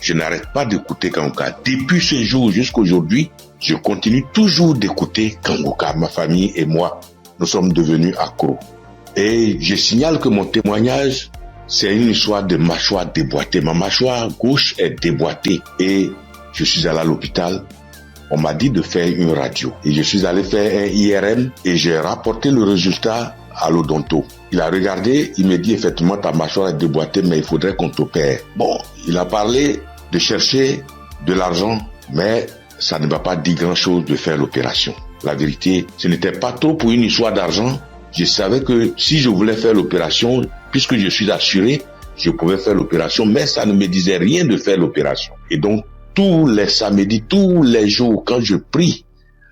Je n'arrête pas d'écouter Kanguka. Depuis ce jour jusqu'à aujourd'hui, je continue toujours d'écouter Kanguka. Ma famille et moi, nous sommes devenus accros. Et je signale que mon témoignage, c'est une histoire de mâchoire déboîtée. Ma mâchoire gauche est déboîtée et je suis allé à l'hôpital. On m'a dit de faire une radio. Et je suis allé faire un IRM et j'ai rapporté le résultat à l'odonto. Il a regardé, il me dit effectivement ta mâchoire est déboîtée mais il faudrait qu'on t'opère. Bon, il a parlé de chercher de l'argent mais ça ne va pas dire grand chose de faire l'opération. La vérité, ce n'était pas trop pour une histoire d'argent. Je savais que si je voulais faire l'opération, puisque je suis assuré, je pouvais faire l'opération, mais ça ne me disait rien de faire l'opération. Et donc, tous les samedis, tous les jours, quand je prie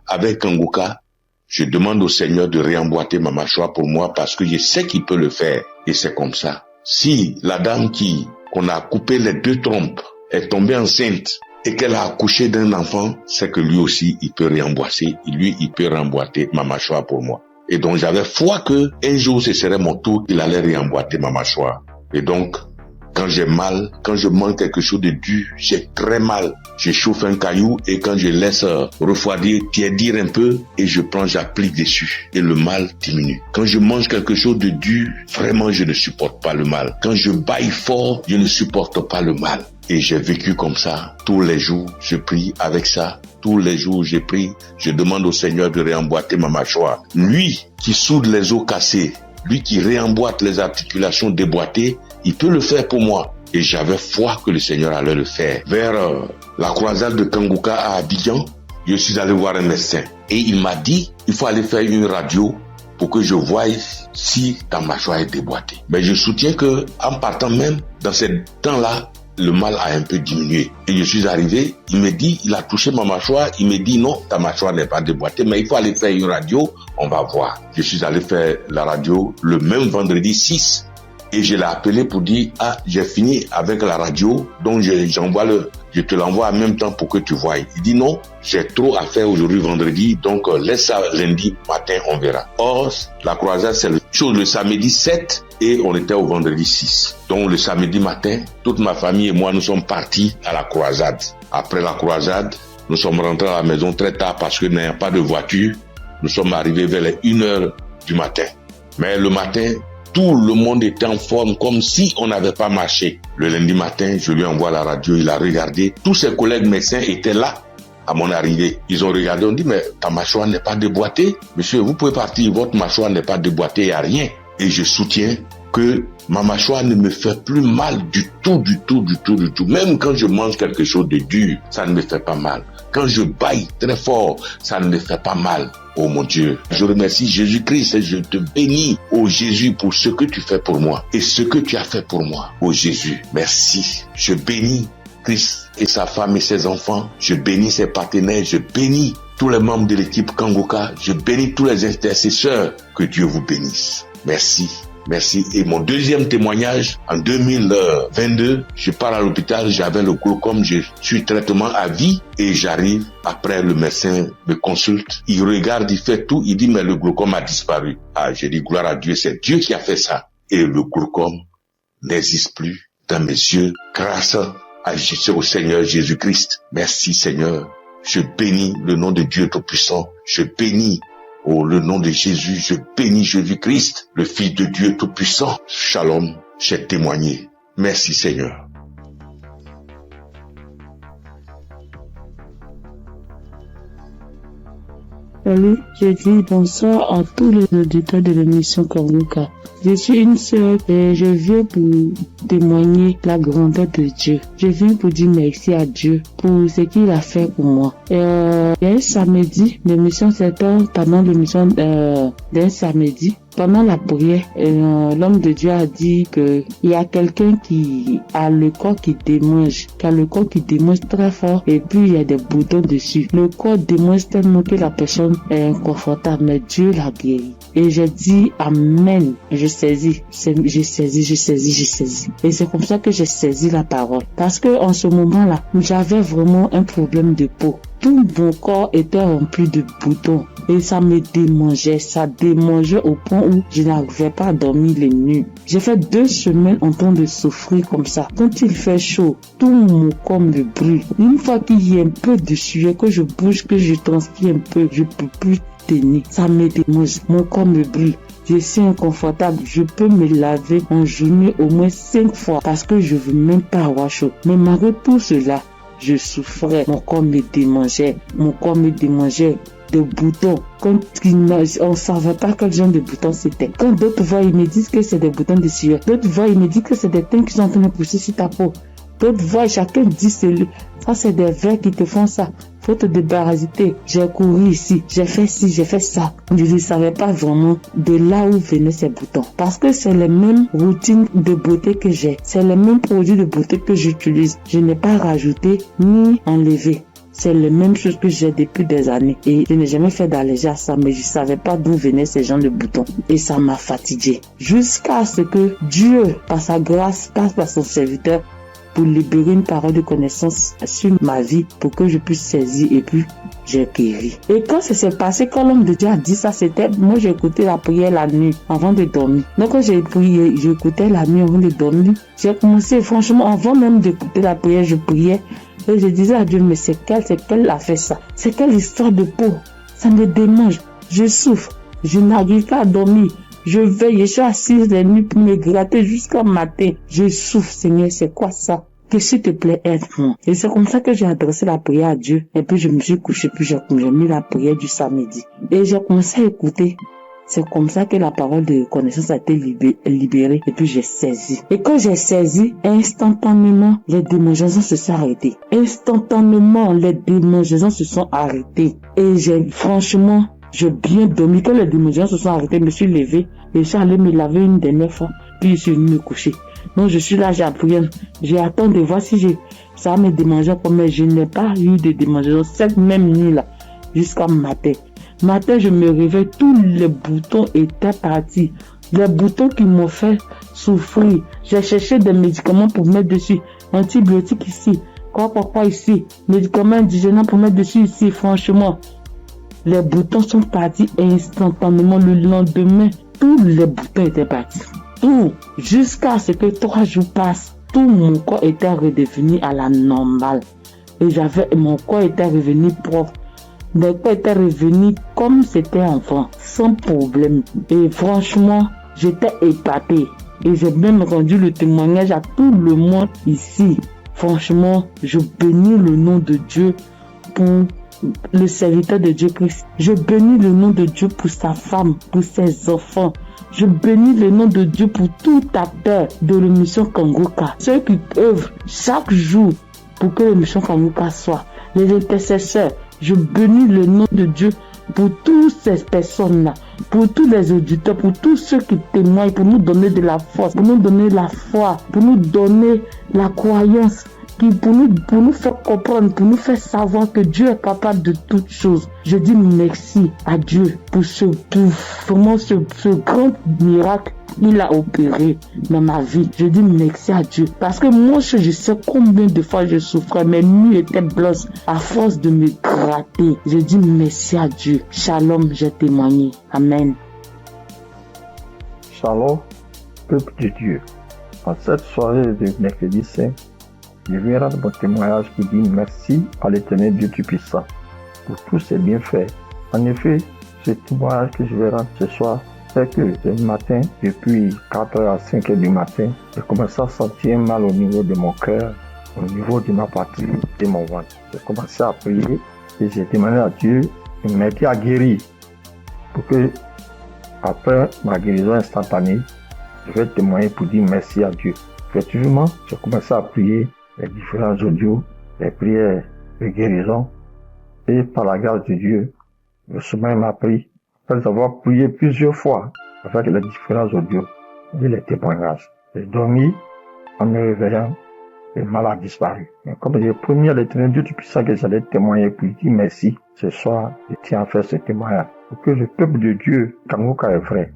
avec Kanguka, je demande au Seigneur de réemboîter ma mâchoire pour moi parce que je sais qu'il peut le faire. Et c'est comme ça. Si la dame qu'on a coupé les 2 trompes est tombée enceinte et qu'elle a accouché d'un enfant, c'est que lui aussi, il peut réemboîter. Il peut réemboîter ma mâchoire pour moi. Et donc, j'avais foi que un jour, ce serait mon tour, il allait réemboîter ma mâchoire. Et donc, quand j'ai mal, quand je mange quelque chose de dur, j'ai très mal. Je chauffe un caillou et quand je laisse refroidir, tiédir un peu et je prends, j'applique dessus et le mal diminue. Quand je mange quelque chose de dur, vraiment, je ne supporte pas le mal. Quand je baille fort, je ne supporte pas le mal. Et j'ai vécu comme ça. Tous les jours, je prie avec ça. Tous les jours, je prie. Je demande au Seigneur de réemboîter ma mâchoire. Lui qui soude les os cassés, lui qui réemboîte les articulations déboîtées, il peut le faire pour moi. Et j'avais foi que le Seigneur allait le faire. Vers la croisade de Kanguka à Abidjan, je suis allé voir un médecin. Et il m'a dit, il faut aller faire une radio pour que je voie si ta mâchoire est déboîtée. Mais je soutiens que en partant même, dans ce temps-là, le mal a un peu diminué. Et je suis arrivé, il me dit, il a touché ma mâchoire, il me dit non, ta mâchoire n'est pas déboîtée, mais il faut aller faire une radio, on va voir. Je suis allé faire la radio le même vendredi 6 et je l'ai appelé pour dire, j'ai fini avec la radio, donc je te l'envoie en même temps pour que tu voies. Il dit non, j'ai trop à faire aujourd'hui vendredi, donc laisse ça lundi matin, on verra. Or, la croisade, c'est le samedi 7 et on était au vendredi 6. Donc le samedi matin, toute ma famille et moi, nous sommes partis à la croisade. Après la croisade, nous sommes rentrés à la maison très tard parce que n'ayant pas de voiture, nous sommes arrivés vers les 1h du matin. Mais le matin, tout le monde était en forme comme si on n'avait pas marché. Le lundi matin, je lui envoie la radio, il a regardé. Tous ses collègues médecins étaient là à mon arrivée. Ils ont regardé, on dit, mais ta mâchoire n'est pas déboîtée. Monsieur, vous pouvez partir, votre mâchoire n'est pas déboîtée, il n'y a rien. Et je soutiens que ma mâchoire ne me fait plus mal du tout. Même quand je mange quelque chose de dur, ça ne me fait pas mal. Quand je bâille très fort, ça ne me fait pas mal. Oh mon Dieu, je remercie Jésus-Christ et je te bénis, oh Jésus, pour ce que tu fais pour moi et ce que tu as fait pour moi. Oh Jésus, merci. Je bénis Christ et sa femme et ses enfants. Je bénis ses partenaires. Je bénis tous les membres de l'équipe Kangoka. Je bénis tous les intercesseurs. Que Dieu vous bénisse. Merci. Merci. Et mon deuxième témoignage, en 2022, je pars à l'hôpital, j'avais le glaucome, je suis traitement à vie et j'arrive, après le médecin me consulte, il regarde, il fait tout, il dit mais le glaucome a disparu. Ah, j'ai dit gloire à Dieu, c'est Dieu qui a fait ça. Et le glaucome n'existe plus dans mes yeux grâce au Seigneur Jésus-Christ. Merci Seigneur. Je bénis le nom de Dieu Tout-Puissant. Je bénis le nom de Jésus, je bénis Jésus-Christ, le Fils de Dieu Tout-Puissant. Shalom, j'ai témoigné. Merci Seigneur. Salut, je dis bonsoir à tous les auditeurs de l'émission Kangoka. Je suis une sœur et je viens pour témoigner la grandeur de Dieu. Je viens pour dire merci à Dieu pour ce qu'il a fait pour moi. Il y a un samedi, l'émission c'était pendant l'émission d'un samedi. Pendant la prière, l'homme de Dieu a dit que il y a quelqu'un qui a le corps qui démange, très fort et puis il y a des boutons dessus. Le corps démange tellement que la personne est inconfortable, mais Dieu l'a guéri. Et j'ai dit amen. Je saisis. Et c'est comme ça que j'ai saisi la parole. Parce que en ce moment-là, j'avais vraiment un problème de peau. Tout mon corps était rempli de boutons et ça me démangeait. Ça démangeait au point où je n'arrivais pas à dormir les nuits. J'ai fait 2 semaines en train de souffrir comme ça. Quand il fait chaud, tout mon corps me brûle. Une fois qu'il y a un peu de sueur, que je bouge, que je transpire un peu, je peux plus tenir. Ça me démange. Mon corps me brûle. Je suis inconfortable. Je peux me laver en journée au moins 5 fois parce que je veux même pas avoir chaud. Mais malgré tout cela, je souffrais, mon corps me démangeait de boutons. Quand on ne savait pas quel genre de boutons c'était. Quand d'autres voient, ils me disent que c'est des boutons de sueur. D'autres voient, ils me disent que c'est des teintes qui sont en train de pousser sur ta peau. D'autres voient, chacun dit ça c'est des vers qui te font ça. Faut te débarrasser. J'ai couru ici, j'ai fait ci, j'ai fait ça. Je ne savais pas vraiment de là où venaient ces boutons. Parce que c'est les mêmes routines de beauté que j'ai. C'est les mêmes produits de beauté que j'utilise. Je n'ai pas rajouté ni enlevé. C'est les mêmes choses que j'ai depuis des années. Et je n'ai jamais fait d'allergie à ça, mais je ne savais pas d'où venaient ces genres de boutons. Et ça m'a fatigué. Jusqu'à ce que Dieu, par sa grâce, passe par son serviteur pour libérer une parole de connaissance sur ma vie pour que je puisse saisir et puis j'ai guéri. Et quand ça s'est passé, quand l'homme de Dieu a dit ça, c'était, moi j'ai écouté la prière la nuit avant de dormir. Donc quand j'ai prié, j'écoutais la nuit avant de dormir. J'ai commencé, franchement, avant même d'écouter la prière, je priais et je disais à Dieu, mais c'est quelle a fait ça? C'est quelle histoire de peau? Ça me démange, je souffre, je n'arrive pas à dormir. Je veille, je suis assise les nuits pour me gratter jusqu'au matin. Je souffre, Seigneur, c'est quoi ça? Que s'il te plaît, aide-moi. Et c'est comme ça que j'ai adressé la prière à Dieu. Et puis je me suis couché, puis j'ai mis la prière du samedi. Et j'ai commencé à écouter. C'est comme ça que la parole de connaissance a été libérée. Et puis j'ai saisi. Et quand j'ai saisi, instantanément, les démangeaisons se sont arrêtées. Instantanément, les démangeaisons se sont arrêtées. Et j'ai bien dormi. Quand les démangeaisons se sont arrêtées, je me suis levé et je suis allé me laver une dernière fois. Puis je suis venu me coucher. Donc je suis là, j'ai appris. J'ai attendu de voir si ça me démangeait. Mais je n'ai pas eu de démangeaison cette même nuit-là jusqu'à matin. Matin, je me réveille, tous les boutons étaient partis. Les boutons qui m'ont fait souffrir. J'ai cherché des médicaments pour mettre dessus. Antibiotiques ici. Quoi ici. Médicaments indigènes pour mettre dessus ici. Franchement, les boutons sont partis instantanément. Le lendemain, tous les boutons étaient partis. Tout. Jusqu'à ce que 3 jours passent, tout mon corps était redevenu à la normale. Et mon corps était revenu propre. Mon corps était revenu comme c'était enfant, sans problème. Et franchement, j'étais épatée. Et j'ai même rendu le témoignage à tout le monde ici. Franchement, je bénis le nom de Dieu pour le serviteur de Dieu Christ. Je bénis le nom de Dieu pour sa femme, pour ses enfants. Je bénis le nom de Dieu pour toute ta paix de l'émission Kangoka. Ceux qui œuvrent chaque jour pour que l'émission Kangoka soit. Les intercesseurs, je bénis le nom de Dieu pour toutes ces personnes-là, pour tous les auditeurs, pour tous ceux qui témoignent, pour nous donner de la force, pour nous donner la foi, pour nous donner la croyance, pour nous faire comprendre, pour nous faire savoir que Dieu est capable de toutes choses. Je dis merci à Dieu pour ce grand miracle qu'il a opéré dans ma vie. Je dis merci à Dieu. Parce que moi, je sais combien de fois je souffrais. Mes nuits étaient blanches à force de me gratter. Je dis merci à Dieu. Shalom, j'ai témoigné. Amen. Shalom, peuple de Dieu. En cette soirée de mercredi saint, je viens rendre mon témoignage pour dire merci à l'Éternel Dieu Tout-Puissant pour tous ses bienfaits. En effet, ce témoignage que je vais rendre ce soir, c'est que ce matin, depuis 4h à 5h du matin, j'ai commencé à sentir mal au niveau de mon cœur, au niveau de ma poitrine, de mon ventre. J'ai commencé à prier et j'ai demandé à Dieu de m'aider à guérir pour que, après ma guérison instantanée, je vais témoigner pour dire merci à Dieu. Effectivement, j'ai commencé à prier les différents audios, les prières de guérison, et par la grâce de Dieu, le sommeil m'a pris. Après avoir prié plusieurs fois avec les différents audios et les témoignages, j'ai dormi en me réveillant, le mal a disparu. Et comme j'ai promis à l'Éternel Dieu Tout-Puissant que j'allais témoigner pour dire merci, ce soir, je tiens à faire ce témoignage pour que le peuple de Dieu, Kangoka est vrai.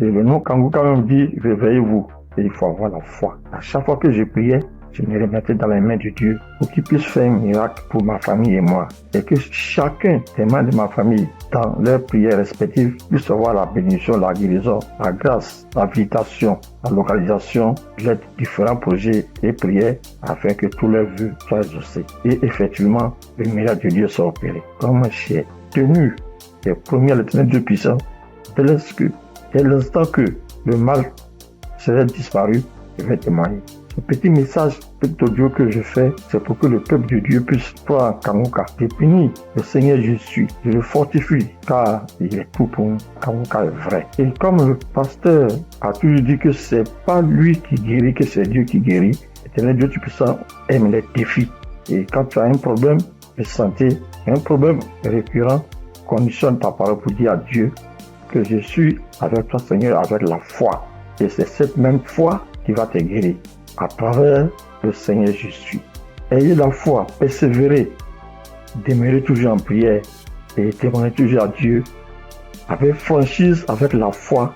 Et le nom Kangoka même dit, réveillez-vous. Et il faut avoir la foi. À chaque fois que je priais, je me remettais dans les mains de Dieu pour qu'il puisse faire un miracle pour ma famille et moi. Et que chacun des membres de ma famille, dans leurs prières respectives, puisse avoir la bénédiction, la guérison, la grâce, l'invitation, la localisation, les différents projets et prières afin que tous leurs vœux soient exaucés. Et effectivement, le miracle de Dieu soit opéré. Comme j'ai tenu les premiers à l'Éternel Dieu puissant, dès l'instant que le mal serait disparu, je vais témoigner. Ce petit message, petit audio que je fais, c'est pour que le peuple de Dieu puisse croire en Kangoka. Je bénis le Seigneur Jésus, je le fortifie, car il est tout pour nous. Kangoka est vrai. Et comme le pasteur a toujours dit que c'est pas lui qui guérit, que c'est Dieu qui guérit, l'Éternel Dieu Tout-Puissant aime les défis. Et quand tu as un problème de santé, un problème récurrent, conditionne ta parole pour dire à Dieu que je suis avec toi, Seigneur, avec la foi. Et c'est cette même foi qui va te guérir. À travers le Seigneur Jésus. Ayez la foi, persévérez, demeurez toujours en prière et témoignez toujours à Dieu avec franchise, avec la foi,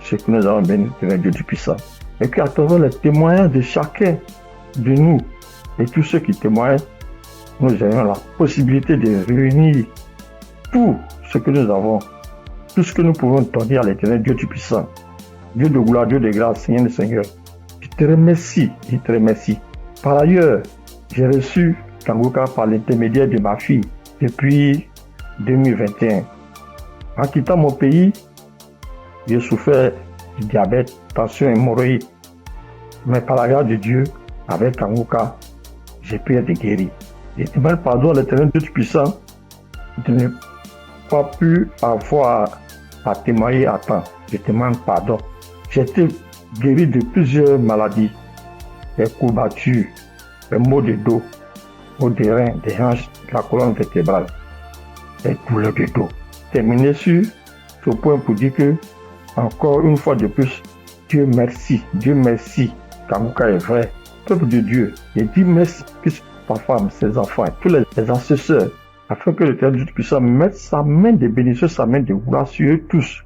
ce que nous avons béni de Dieu du puissant. Et qu'à travers les témoignages de chacun de nous et tous ceux qui témoignent, nous ayons la possibilité de réunir tout ce que nous avons, tout ce que nous pouvons donner à l'Éternel Dieu du puissant. Dieu de gloire, Dieu de grâce, Seigneur le Seigneur. Je te remercie. Par ailleurs, j'ai reçu Kangoka par l'intermédiaire de ma fille depuis 2021. En quittant mon pays, j'ai souffert du diabète, tension hémorroïde. Mais par la grâce de Dieu, avec Kangoka, j'ai pu être guéri. Je demande pardon à l'Éternel Dieu Tout-Puissant de ne pas pu avoir à témoigner à temps. Je demande pardon. J'ai été guéri de plusieurs maladies, des courbatures, des maux de dos, maux des reins, des hanches, de la colonne vertébrale, des douleurs de dos. Terminé sur ce point pour dire que, encore une fois de plus, Dieu merci, Kangoka est vrai, peuple de Dieu, et dis merci plus ta femme, ses enfants, tous les ancesteurs, afin que l'Éternel Tout-Puissant mette sa main de bénédiction, sa main de gloire sur eux tous,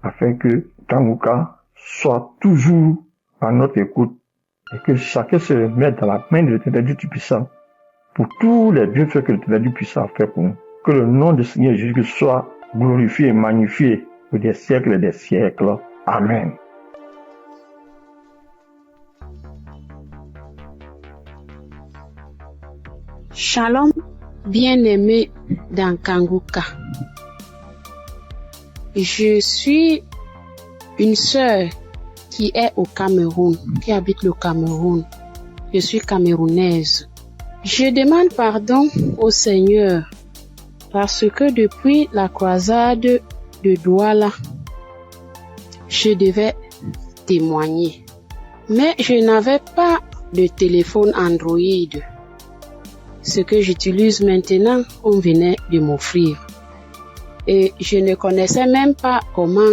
afin que Kangoka soit toujours à notre écoute et que chacun se mette dans la main de l'Éternel Tout-Puissant pour tous les bienfaits que l'Éternel Tout-Puissant a fait pour nous. Que le nom du Seigneur Jésus soit glorifié et magnifié pour des siècles et des siècles. Amen. Shalom, bien-aimé dans Kangoka. Je suis une sœur qui est au Cameroun, qui habite le Cameroun. Je suis camerounaise. Je demande pardon au Seigneur parce que depuis la croisade de Douala, je devais témoigner. Mais je n'avais pas de téléphone Android. Ce que j'utilise maintenant, on venait de m'offrir. Et je ne connaissais même pas comment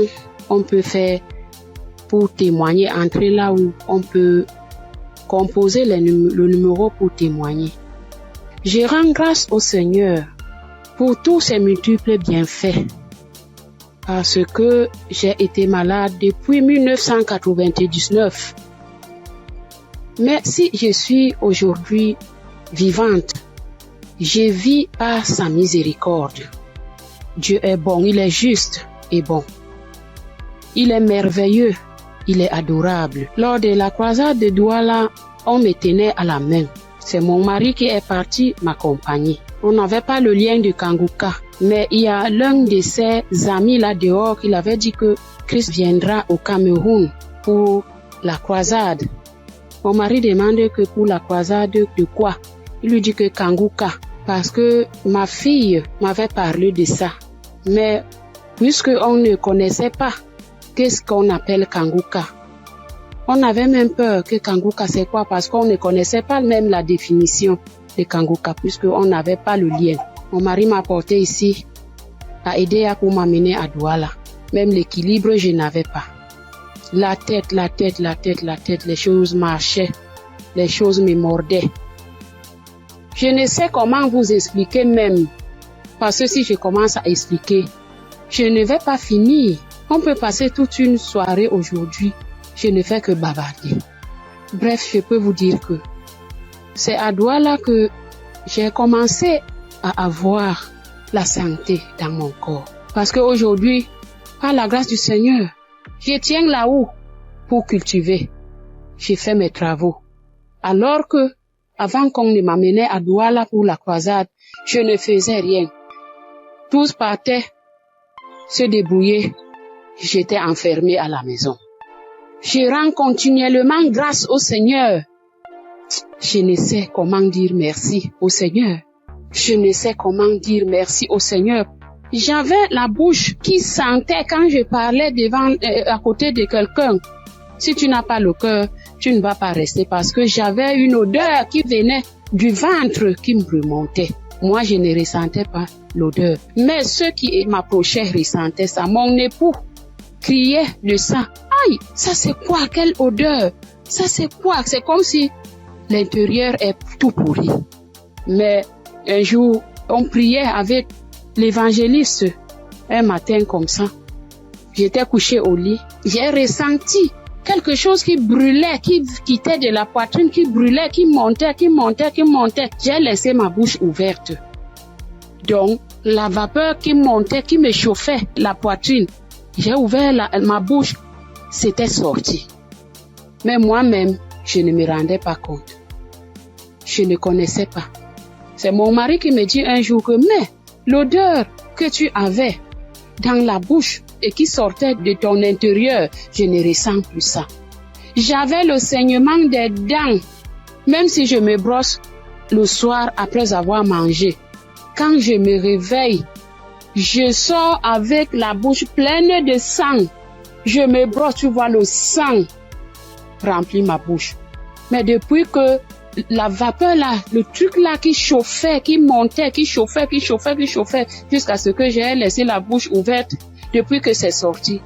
on peut faire pour témoigner, entrer là où on peut composer le numéro pour témoigner. Je rends grâce au Seigneur pour tous ses multiples bienfaits. Parce que j'ai été malade depuis 1999. Mais si je suis aujourd'hui vivante, je vis par sa miséricorde. Dieu est bon, il est juste et bon. Il est merveilleux, il est adorable. Lors de la croisade de Douala, on me tenait à la main. C'est mon mari qui est parti m'accompagner. On n'avait pas le lien de Kanguka, mais il y a l'un de ses amis là dehors qui avait dit que Christ viendra au Cameroun pour la croisade. Mon mari demande que pour la croisade de quoi? Il lui dit que Kanguka, parce que ma fille m'avait parlé de ça. Mais puisque on ne connaissait pas qu'est-ce qu'on appelle Kanguka, on avait même peur que Kanguka c'est quoi, parce qu'on ne connaissait pas même la définition de Kanguka, puisqu'on n'avait pas le lien. Mon mari m'a porté ici, a aidé pour m'amener à Douala. Même l'équilibre, je n'avais pas. La tête, les choses marchaient, les choses me mordaient. Je ne sais comment vous expliquer même, parce que si je commence à expliquer, je ne vais pas finir. On peut passer toute une soirée aujourd'hui, je ne fais que bavarder. Bref, je peux vous dire que c'est à Douala que j'ai commencé à avoir la santé dans mon corps. Parce qu'aujourd'hui, par la grâce du Seigneur, je tiens là-haut pour cultiver. J'ai fait mes travaux. Alors que, avant qu'on ne m'amenait à Douala pour la croisade, je ne faisais rien. Tous partaient se débrouiller. J'étais enfermée à la maison. Je rends continuellement grâce au Seigneur. Je ne sais comment dire merci au Seigneur. Je ne sais comment dire merci au Seigneur. J'avais la bouche qui sentait quand je parlais à côté de quelqu'un. Si tu n'as pas le cœur, tu ne vas pas rester, parce que j'avais une odeur qui venait du ventre qui me remontait. Moi, je ne ressentais pas l'odeur. Mais ceux qui m'approchaient ressentaient ça. Mon époux criait de ça. Aïe, ça c'est quoi? Quelle odeur? Ça c'est quoi? C'est comme si l'intérieur est tout pourri. Mais un jour, on priait avec l'évangéliste. Un matin comme ça, j'étais couchée au lit. J'ai ressenti quelque chose qui brûlait, qui quittait de la poitrine, qui brûlait, qui montait. J'ai laissé ma bouche ouverte. Donc, la vapeur qui montait, qui me chauffait la poitrine, j'ai ouvert ma bouche, c'était sorti. Mais moi-même, je ne me rendais pas compte. Je ne connaissais pas. C'est mon mari qui me dit un jour que, mais l'odeur que tu avais dans la bouche et qui sortait de ton intérieur, je ne ressens plus ça. J'avais le saignement des dents, même si je me brosse le soir après avoir mangé. Quand je me réveille, je sors avec la bouche pleine de sang. Je me brosse, tu vois, le sang remplit ma bouche. Mais depuis que la vapeur là, le truc là qui chauffait, qui montait, qui chauffait, jusqu'à ce que j'ai laissé la bouche ouverte, depuis que c'est sorti,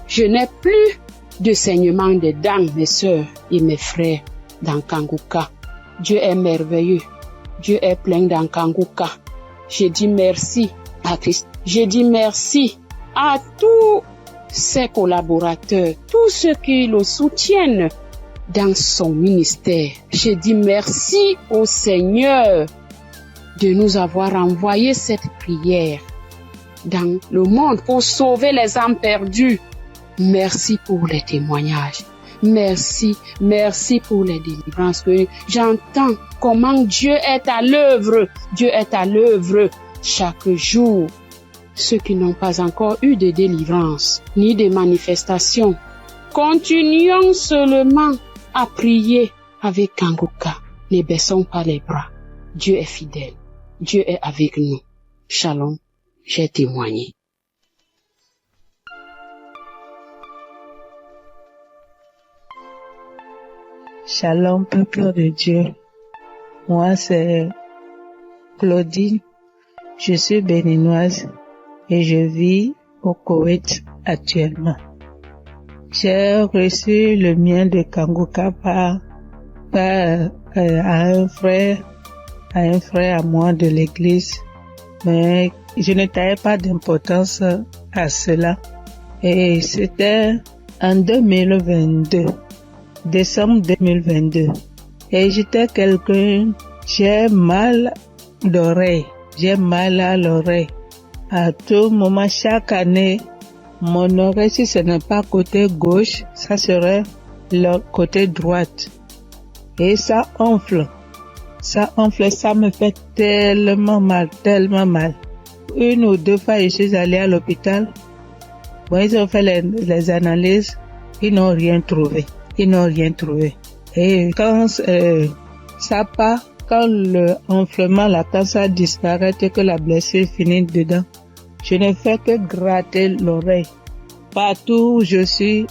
je n'ai plus de saignement des dents, mes sœurs et mes frères dans Kanguka. Dieu est merveilleux. Dieu est plein dans Kanguka. Je dis merci à Christ. Je dis merci à tous ses collaborateurs, tous ceux qui le soutiennent dans son ministère. Je dis merci au Seigneur de nous avoir envoyé cette prière dans le monde pour sauver les âmes perdues. Merci pour les témoignages. Merci pour les délivrances que j'entends comment Dieu est à l'œuvre. Dieu est à l'œuvre chaque jour. Ceux qui n'ont pas encore eu de délivrance ni de manifestation, continuons seulement à prier avec Kanguka. Ne baissons pas les bras. Dieu est fidèle. Dieu est avec nous. Shalom, j'ai témoigné. Shalom, peuple de Dieu. Moi, c'est Claudine. Je suis béninoise et je vis au Koweït actuellement. J'ai reçu le mien de Kanguka par un frère à moi de l'église, mais je ne taillais pas d'importance à cela. Et c'était en 2022, décembre 2022. Et j'étais quelqu'un, j'ai mal d'oreille, j'ai mal à l'oreille. À tout moment, chaque année, mon oreille, si ce n'est pas côté gauche, ça serait le côté droite. Et ça enfle, ça me fait tellement mal. Une ou deux fois, je suis allée à l'hôpital. Bon, ils ont fait les analyses, ils n'ont rien trouvé. Et quand ça part, quand le enflement, quand ça disparaît et que la blessure finit dedans, je ne fais que gratter l'oreille. Partout où je suis,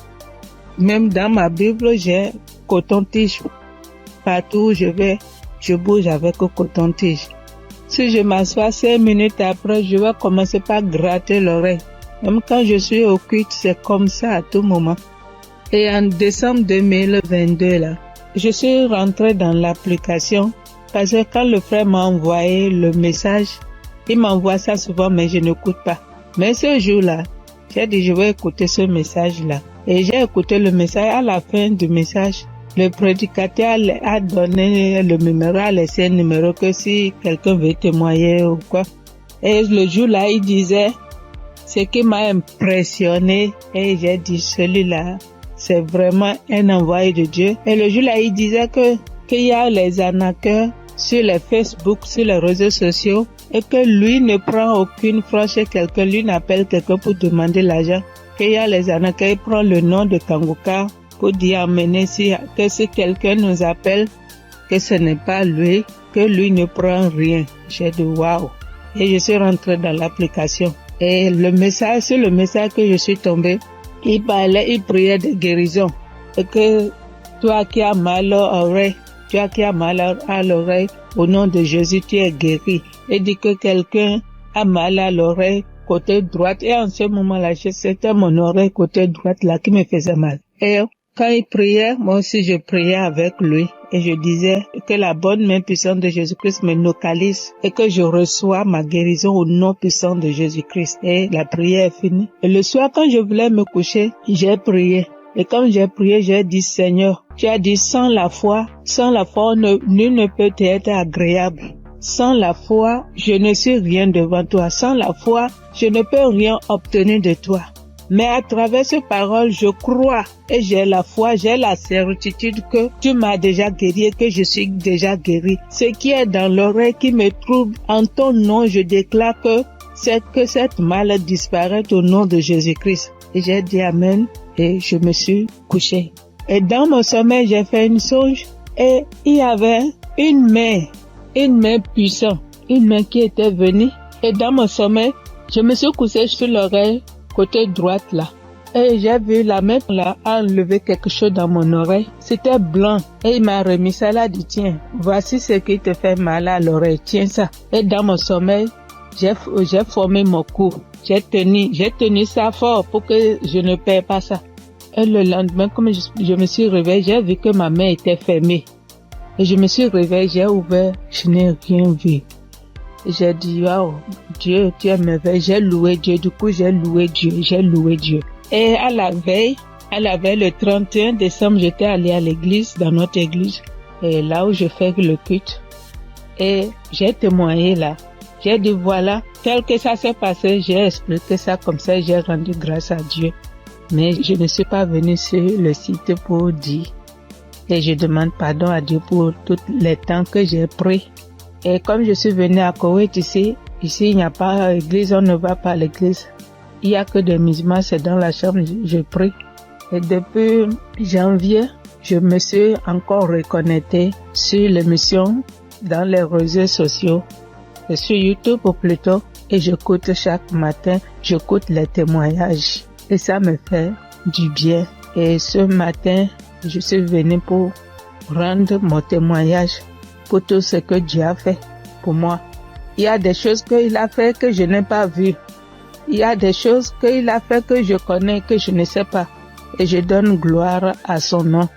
même dans ma Bible, j'ai coton-tige. Partout où je vais, je bouge avec coton-tige. Si je m'assois 5 minutes après, je vais commencer par gratter l'oreille. Même quand je suis au culte, c'est comme ça à tout moment. Et en décembre 2022, là, je suis rentrée dans l'application parce que quand le frère m'a envoyé le message, il m'envoie ça souvent, mais je n'écoute pas. Mais ce jour-là, j'ai dit, je vais écouter ce message-là. Et j'ai écouté le message. À la fin du message, le prédicateur a donné le numéro, a laissé un numéro que si quelqu'un veut témoigner ou quoi. Et le jour-là, il disait, ce qui m'a impressionné, et j'ai dit, celui-là, c'est vraiment un envoyé de Dieu. Et le jour-là, il disait qu'il y a les arnaqueurs sur les Facebook, sur les réseaux sociaux, et que lui ne prend aucune franche chez quelqu'un, lui n'appelle quelqu'un pour demander l'argent. Qu'il y a les arnaqueurs, il prend le nom de Kanguka pour dire amener que si quelqu'un nous appelle, que ce n'est pas lui, que lui ne prend rien. J'ai dit waouh. Et je suis rentrée dans l'application. Et sur le message que je suis tombée, il priait de guérison. Et que toi qui as mal à l'oreille, au nom de Jésus, tu es guéri. Et dit que quelqu'un a mal à l'oreille, côté droite. Et en ce moment-là, c'était mon oreille côté droite là qui me faisait mal. Et quand il priait, moi aussi je priais avec lui. Et je disais que la bonne main puissante de Jésus-Christ me localise et que je reçois ma guérison au nom puissant de Jésus-Christ. Et la prière est finie. Et le soir, quand je voulais me coucher, j'ai prié. Et quand j'ai prié, j'ai dit, Seigneur, tu as dit, sans la foi, nul ne peut être agréable. Sans la foi, je ne suis rien devant toi. Sans la foi, je ne peux rien obtenir de toi. Mais à travers ces paroles, je crois et j'ai la foi, j'ai la certitude que tu m'as déjà guéri et que je suis déjà guéri. Ce qui est dans l'oreille qui me trouble, en ton nom, je déclare que cette maladie disparaît au nom de Jésus-Christ. Et j'ai dit Amen et je me suis couché. Et dans mon sommeil, j'ai fait une songe et il y avait une main puissante, une main qui était venue. Et dans mon sommeil, je me suis couché sur l'oreille côté droite là. Et j'ai vu la main là enlever quelque chose dans mon oreille. C'était blanc. Et il m'a remis ça là, dit tiens, voici ce qui te fait mal à l'oreille, tiens ça. Et dans mon sommeil, j'ai formé mon cou. J'ai tenu ça fort pour que je ne perds pas ça. Et le lendemain, comme je me suis réveillée, j'ai vu que ma main était fermée. Et je me suis réveillée, j'ai ouvert, je n'ai rien vu. J'ai dit, waouh, Dieu, tu es merveilleux. J'ai loué Dieu. Du coup, j'ai loué Dieu. Et à la veille, le 31 décembre, j'étais allée à l'église, dans notre église, et là où je fais le culte. Et j'ai témoigné là. J'ai dit, voilà, tel que ça s'est passé, j'ai expliqué ça comme ça, j'ai rendu grâce à Dieu. Mais je ne suis pas venue sur le site pour dire. Et je demande pardon à Dieu pour tous les temps que j'ai pris. Et comme je suis venue à Koweït ici il n'y a pas d'église, on ne va pas à l'église. Il n'y a que des musulmans, c'est dans la chambre, je prie. Et depuis janvier, je me suis encore reconnectée sur l'émission dans les réseaux sociaux, et sur YouTube plutôt, et j'écoute chaque matin, j'écoute les témoignages. Et ça me fait du bien. Et ce matin, je suis venue pour rendre mon témoignage pour tout ce que Dieu a fait pour moi. Il y a des choses qu'il a fait que je n'ai pas vues. Il y a des choses qu'il a fait que je connais, que je ne sais pas. Et je donne gloire à son nom.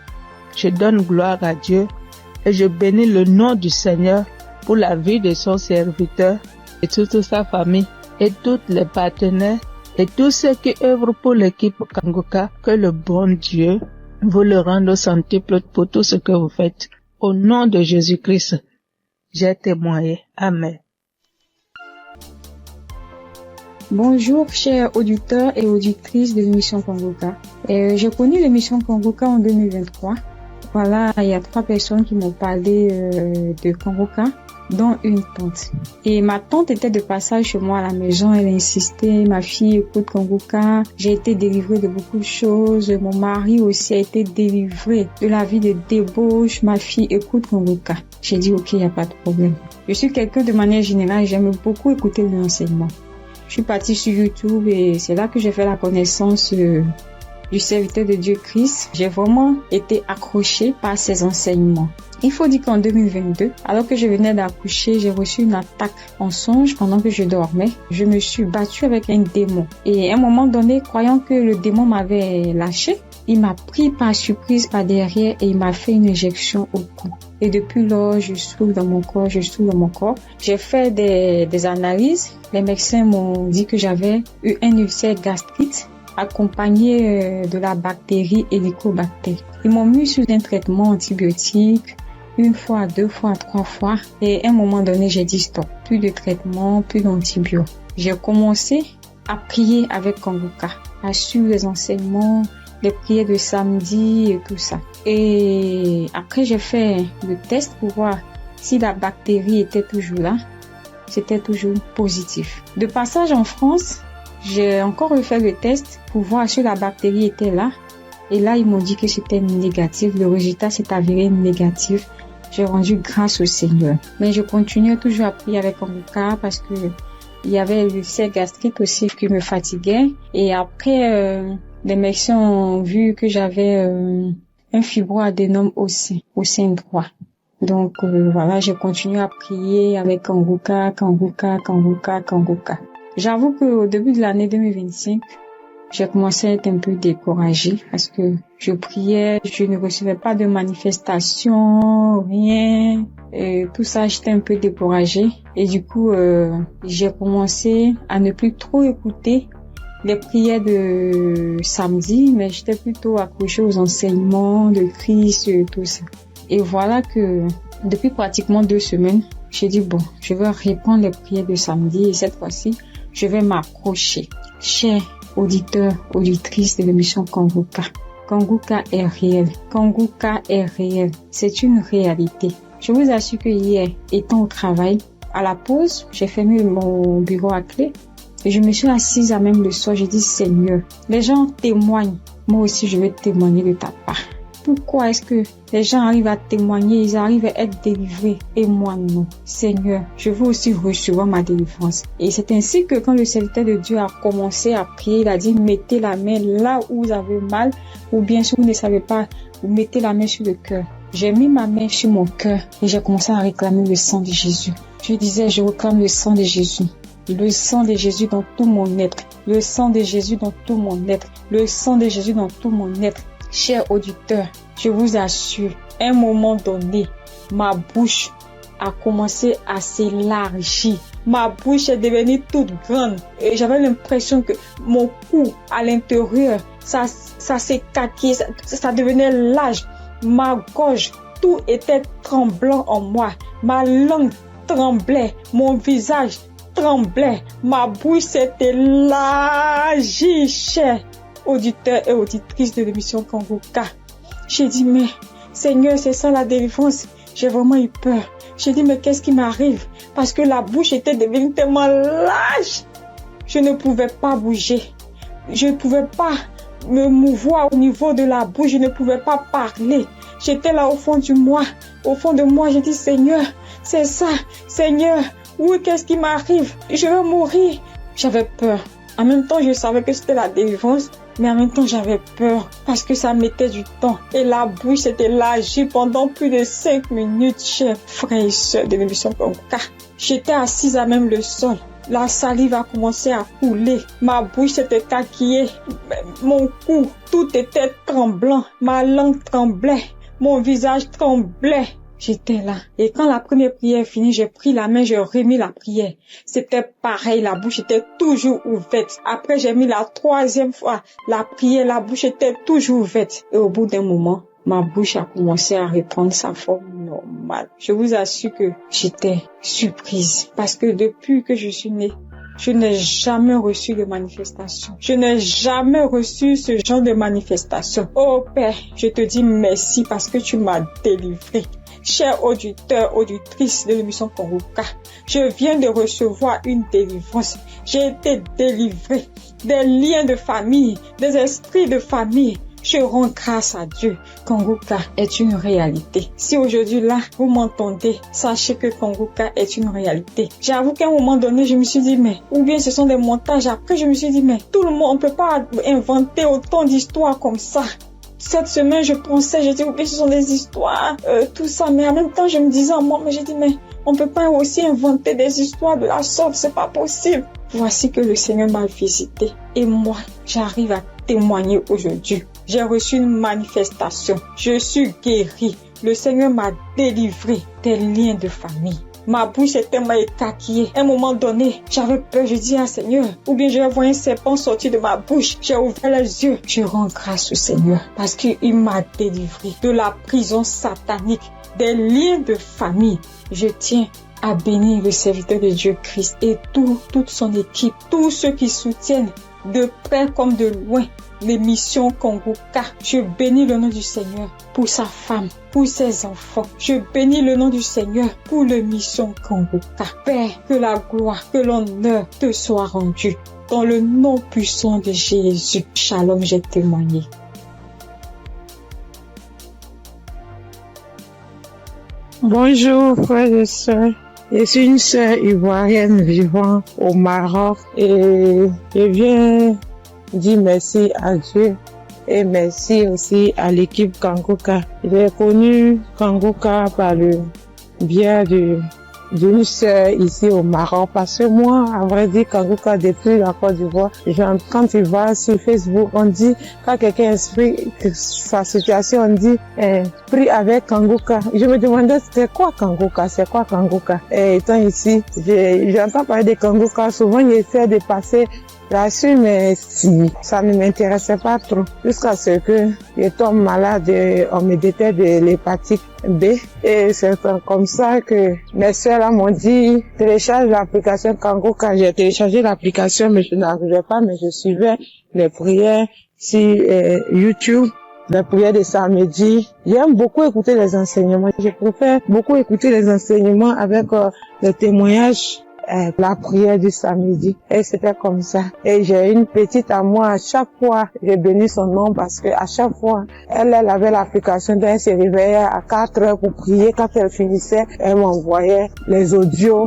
Je donne gloire à Dieu et je bénis le nom du Seigneur pour la vie de son serviteur et toute sa famille et tous les partenaires et tous ceux qui œuvrent pour l'équipe Kanguka. Que le bon Dieu vous le rende au centuple pour tout ce que vous faites. Au nom de Jésus-Christ, j'ai témoigné. Amen. Bonjour chers auditeurs et auditrices de l'émission Kanguka. J'ai connu l'émission Kanguka en 2023. Voilà, il y a 3 personnes qui m'ont parlé de Kanguka, dont une tante. Et ma tante était de passage chez moi à la maison, elle a insisté, ma fille écoute Kanguka, j'ai été délivrée de beaucoup de choses, mon mari aussi a été délivré de la vie de débauche, ma fille écoute Kanguka. J'ai dit ok, il n'y a pas de problème. Je suis quelqu'un de manière générale, j'aime beaucoup écouter l'enseignement. Je suis partie sur YouTube et c'est là que j'ai fait la connaissance du serviteur de Dieu Christ. J'ai vraiment été accrochée par ses enseignements. Il faut dire qu'en 2022, alors que je venais d'accoucher, j'ai reçu une attaque en songe pendant que je dormais. Je me suis battue avec un démon. Et à un moment donné, croyant que le démon m'avait lâché, il m'a pris par surprise par derrière et il m'a fait une injection au cou. Et depuis lors, je souffre dans mon corps, J'ai fait des analyses. Les médecins m'ont dit que j'avais eu un ulcère gastrique accompagné de la bactérie Helicobacter. Ils m'ont mis sous un traitement antibiotique 1 fois, 2 fois, 3 fois. Et à un moment donné, j'ai dit stop. Plus de traitement, plus d'antibiotiques. J'ai commencé à prier avec Kanguka, à suivre les enseignements, les prières de samedi et tout ça. Et après, j'ai fait le test pour voir si la bactérie était toujours là. C'était toujours positif. De passage en France, j'ai encore refait le test pour voir si la bactérie était là. Et là, ils m'ont dit que c'était négatif. Le résultat s'est avéré négatif. J'ai rendu grâce au Seigneur. Mais je continuais toujours à prier avec Kanguka parce que il y avait l'ulcère gastrique aussi qui me fatiguait. Et après, les médecins ont vu que j'avais un fibroadénome au sein droit. Donc voilà, j'ai continué à prier avec Kanguka. J'avoue qu'au début de l'année 2025, j'ai commencé à être un peu découragée parce que je priais, je ne recevais pas de manifestation, rien. Et tout ça, j'étais un peu découragée. Et du coup, j'ai commencé à ne plus trop écouter les prières de samedi, mais j'étais plutôt accrochée aux enseignements de Christ et tout ça. Et voilà que depuis pratiquement 2 semaines, j'ai dit bon, je vais reprendre les prières de samedi et cette fois-ci, je vais m'accrocher. Chers auditeurs, auditrices de l'émission Kanguka, Kanguka est réel. Kanguka est réel. C'est une réalité. Je vous assure que hier, étant au travail, à la pause, j'ai fermé mon bureau à clé et je me suis assise à même le soir. J'ai dit Seigneur, les gens témoignent. Moi aussi, je vais témoigner de ta part. Pourquoi est-ce que les gens arrivent à témoigner, ils arrivent à être délivrés et moi non? Seigneur, je veux aussi recevoir ma délivrance. Et c'est ainsi que quand le serviteur de Dieu a commencé à prier, il a dit mettez la main là où vous avez mal ou bien si vous ne savez pas, vous mettez la main sur le cœur. J'ai mis ma main sur mon cœur et j'ai commencé à réclamer le sang de Jésus. Je disais, je réclame le sang de Jésus. Le sang de Jésus dans tout mon être. Le sang de Jésus dans tout mon être. Le sang de Jésus dans tout mon être. Chers auditeurs, je vous assure, à un moment donné, ma bouche a commencé à s'élargir. Ma bouche est devenue toute grande et j'avais l'impression que mon cou à l'intérieur, ça s'écaquait, ça devenait large. Ma gorge, tout était tremblant en moi. Ma langue tremblait, mon visage tremblait, ma bouche s'est élargie, chers auditeurs et auditrices de l'émission Kanguka. J'ai dit, mais Seigneur, c'est ça la délivrance. J'ai vraiment eu peur. J'ai dit, mais qu'est-ce qui m'arrive? Parce que la bouche était devenue tellement large. Je ne pouvais pas bouger. Je ne pouvais pas me mouvoir au niveau de la bouche. Je ne pouvais pas parler. J'étais là au fond de moi. Au fond de moi, j'ai dit, Seigneur, c'est ça. Seigneur, oui, qu'est-ce qui m'arrive? Je vais mourir. J'avais peur. En même temps, je savais que c'était la délivrance. Mais en même temps, j'avais peur parce que ça mettait du temps. Et la bouche s'était lâchée pendant plus de 5 minutes, chers frères et sœurs de l'émission Congoka. J'étais assise à même le sol. La salive a commencé à couler. Ma bouche s'était taquillée. Mon cou, tout était tremblant. Ma langue tremblait. Mon visage tremblait. J'étais là. Et quand la première prière est finie, j'ai pris la main, j'ai remis la prière. C'était pareil, la bouche était toujours ouverte. Après, j'ai mis la 3e fois la prière, la bouche était toujours ouverte. Et au bout d'un moment, ma bouche a commencé à reprendre sa forme normale. Je vous assure que j'étais surprise. Parce que depuis que je suis née, je n'ai jamais reçu de manifestation. Je n'ai jamais reçu ce genre de manifestation. Oh Père, je te dis merci parce que tu m'as délivré. Chers auditeurs, auditrices de l'émission Congoka, je viens de recevoir une délivrance. J'ai été délivrée des liens de famille, des esprits de famille. Je rends grâce à Dieu. Congoka est une réalité. Si aujourd'hui là, vous m'entendez, sachez que Congoka est une réalité. J'avoue qu'à un moment donné, je me suis dit, mais, ou bien ce sont des montages. Après, je me suis dit, mais, tout le monde, on peut pas inventer autant d'histoires comme ça. Cette semaine, je pensais, j'ai dit, oui, ce sont des histoires, tout ça. Mais en même temps, je me disais en moi, mais j'ai dit, mais on peut pas aussi inventer des histoires de la sorte, c'est pas possible. Voici que le Seigneur m'a visité. Et moi, j'arrive à témoigner aujourd'hui. J'ai reçu une manifestation. Je suis guérie. Le Seigneur m'a délivré des liens de famille. Ma bouche était tellement écarquillée. À un moment donné, j'avais peur. Je dis à Seigneur, ou bien je vais voir un serpent sortir de ma bouche. J'ai ouvert les yeux. Je rends grâce au Seigneur parce qu'il m'a délivré de la prison satanique, des liens de famille. Je tiens à bénir le serviteur de Dieu Christ et toute son équipe, tous ceux qui soutiennent de près comme de loin l'émission Congoka. Je bénis le nom du Seigneur pour sa femme, pour ses enfants. Je bénis le nom du Seigneur pour l'émission Congoka. Père, que la gloire, que l'honneur te soit rendu. Dans le nom puissant de Jésus. Shalom, j'ai témoigné. Bonjour, frères et sœurs. Je suis une sœur ivoirienne vivant au Maroc et je viens dire merci à Dieu et merci aussi à l'équipe Congoka. J'ai connu Congoka par le biais d'une sœur ici au Maroc parce que moi, à vrai dire, Congoka depuis la Côte d'Ivoire, quand tu vas sur Facebook, on dit, quand quelqu'un explique sa situation, on dit, prie avec Congoka. Je me demandais, c'est quoi Congoka? Et étant ici, j'entends parler de Congoka, souvent j'essaie de passer là-dessus, mais si, ça ne m'intéressait pas trop. Jusqu'à ce que je tombe malade, on me détecte de l'hépatite B. Et c'est comme ça que mes soeurs là m'ont dit, télécharge l'application Congoka. J'ai téléchargé l'application, mais je n'arrivais pas, mais je suivais les prières sur YouTube. La prière de samedi. J'aime beaucoup écouter les enseignements. Je préfère beaucoup écouter les enseignements avec les témoignages. La prière du samedi. Et c'était comme ça. Et j'ai une petite à moi, à chaque fois, je bénis son nom parce que à chaque fois, elle avait l'application, donc elle se réveillait à 4 heures pour prier. Quand elle finissait, elle m'envoyait les audios,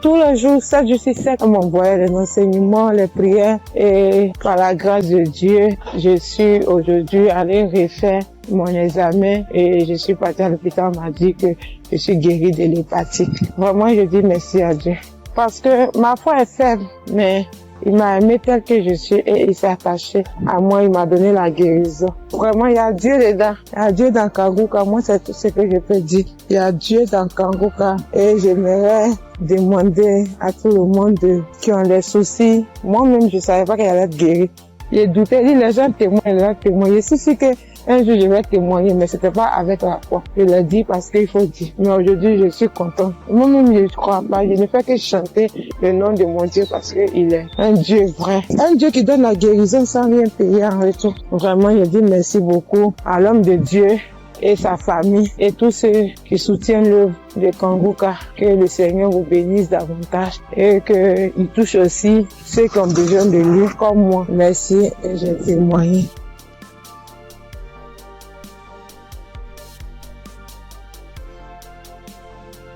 tous les jours, 7 jours sur 7, elle m'envoyait les enseignements, les prières. Et par la grâce de Dieu, je suis aujourd'hui allée refaire mon examen et je suis partie à l'hôpital, on m'a dit que je suis guérie de l'hépatite. Vraiment, je dis merci à Dieu. Parce que ma foi est faible, mais il m'a aimé tel que je suis et il s'est attaché à moi, il m'a donné la guérison. Vraiment, il y a Dieu dedans. Il y a Dieu dans Congoka. Moi, c'est tout ce que je peux dire. Il y a Dieu dans Congoka et j'aimerais demander à tout le monde qui ont des soucis. Moi-même, je savais pas qu'elle allait être guérie. J'ai douté, les gens témoignent. Je suis sûre que un jour, je vais témoigner, mais c'était pas avec la foi. Je l'ai dit parce qu'il faut dire. Mais aujourd'hui, je suis contente. Moi-même, je ne crois pas. Je ne fais que chanter le nom de mon Dieu parce qu'il est un Dieu vrai. Un Dieu qui donne la guérison sans rien payer en retour. Vraiment, je dis merci beaucoup à l'homme de Dieu et sa famille et tous ceux qui soutiennent l'œuvre de Congoka. Que le Seigneur vous bénisse davantage et qu'il touche aussi ceux qui ont besoin de lui comme moi. Merci et j'ai témoigné.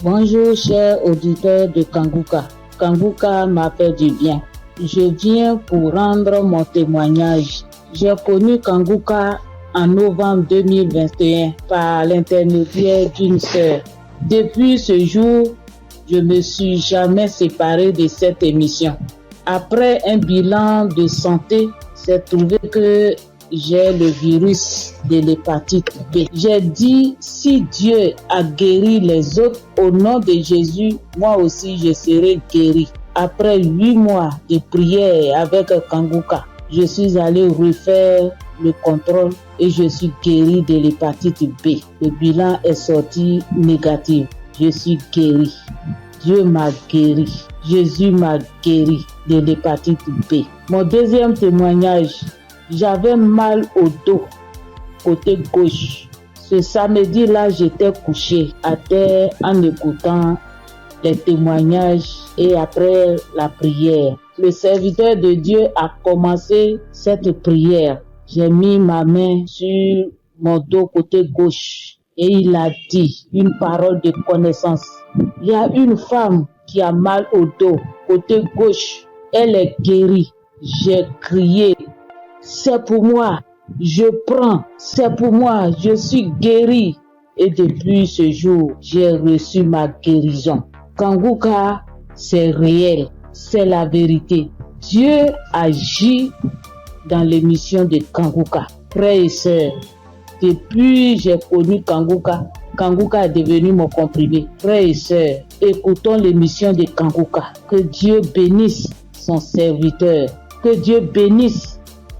Bonjour chers auditeurs de Congoka. Congoka m'a fait du bien. Je viens pour rendre mon témoignage. J'ai connu Kanguka en novembre 2021 par l'intermédiaire d'une sœur. Depuis ce jour, je ne me suis jamais séparée de cette émission. Après un bilan de santé, c'est trouvé que j'ai le virus de l'hépatite B. J'ai dit, si Dieu a guéri les autres, au nom de Jésus, moi aussi je serai guéri. Après 8 mois de prière avec Kanguka, je suis allé refaire le contrôle et je suis guéri de l'hépatite B. Le bilan est sorti négatif. Je suis guéri. Dieu m'a guéri. Jésus m'a guéri de l'hépatite B. Mon deuxième témoignage, j'avais mal au dos, côté gauche. Ce samedi-là, j'étais couché à terre en écoutant les témoignages et après la prière. Le serviteur de Dieu a commencé cette prière. J'ai mis ma main sur mon dos côté gauche et il a dit une parole de connaissance. Il y a une femme qui a mal au dos côté gauche. Elle est guérie. J'ai crié. C'est pour moi. Je prends. C'est pour moi. Je suis guéri. Et depuis ce jour, j'ai reçu ma guérison. Kanguka, c'est réel. C'est la vérité. Dieu agit dans l'émission de Kanguka. Frères et sœurs, depuis j'ai connu Kanguka, Kanguka est devenu mon comprimé. Frères et sœurs, écoutons l'émission de Kanguka. Que Dieu bénisse son serviteur. Que Dieu bénisse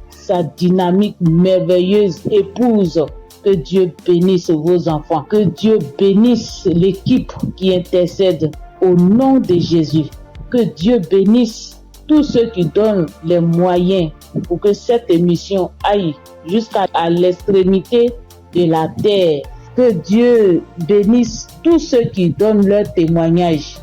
sa dynamique merveilleuse épouse. Que Dieu bénisse vos enfants. Que Dieu bénisse l'équipe qui intercède au nom de Jésus. Que Dieu bénisse tous ceux qui donnent les moyens pour que cette émission aille jusqu'à l'extrémité de la terre. Que Dieu bénisse tous ceux qui donnent leur témoignage.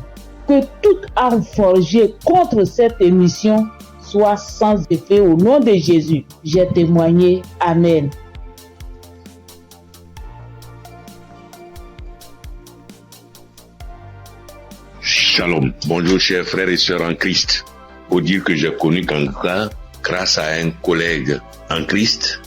Que toute arme forgée contre cette émission soit sans effet au nom de Jésus. J'ai témoigné. Amen. Shalom. Bonjour chers frères et sœurs en Christ. Faut dire que j'ai connu Kanguka grâce à un collègue en Christ,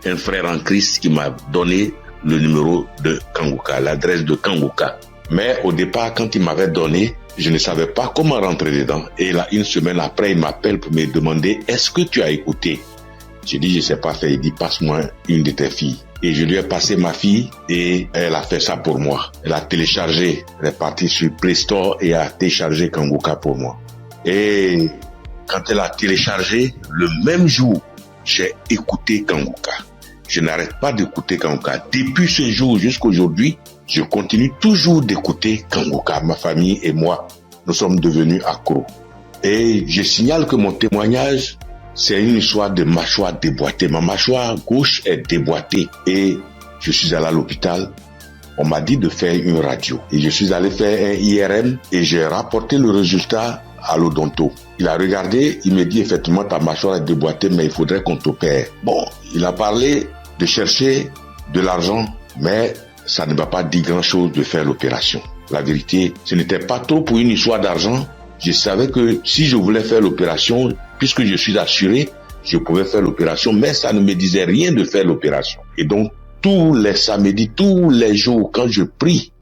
un frère en Christ qui m'a donné le numéro de Kanguka, l'adresse de Kanguka. Mais au départ, quand il m'avait donné, je ne savais pas comment rentrer dedans. Et là, une semaine après, il m'appelle pour me demander, est-ce que tu as écouté? J'ai dit, je sais pas faire. Il dit, passe-moi une de tes filles. Et je lui ai passé ma fille et elle a fait ça pour moi. Elle a téléchargé, elle est partie sur Play Store et a téléchargé Kanguka pour moi. Et quand elle a téléchargé, le même jour, j'ai écouté Kanguka. Je n'arrête pas d'écouter Kanguka. Depuis ce jour jusqu'à aujourd'hui, je continue toujours d'écouter Kanguka. Ma famille et moi, nous sommes devenus accros. Et je signale que mon témoignage, c'est une histoire de mâchoire déboîtée. Ma mâchoire gauche est déboîtée et je suis allé à l'hôpital. On m'a dit de faire une radio. Et je suis allé faire un IRM et j'ai rapporté le résultat à l'odonto. Il a regardé, il me dit effectivement ta mâchoire est déboîtée mais il faudrait qu'on t'opère. Bon, il a parlé de chercher de l'argent mais ça ne m'a pas dit grand chose de faire l'opération. La vérité, ce n'était pas trop pour une histoire d'argent. Je savais que si je voulais faire l'opération, puisque je suis assuré, je pouvais faire l'opération, mais ça ne me disait rien de faire l'opération. Et donc, tous les samedis, tous les jours, quand je prie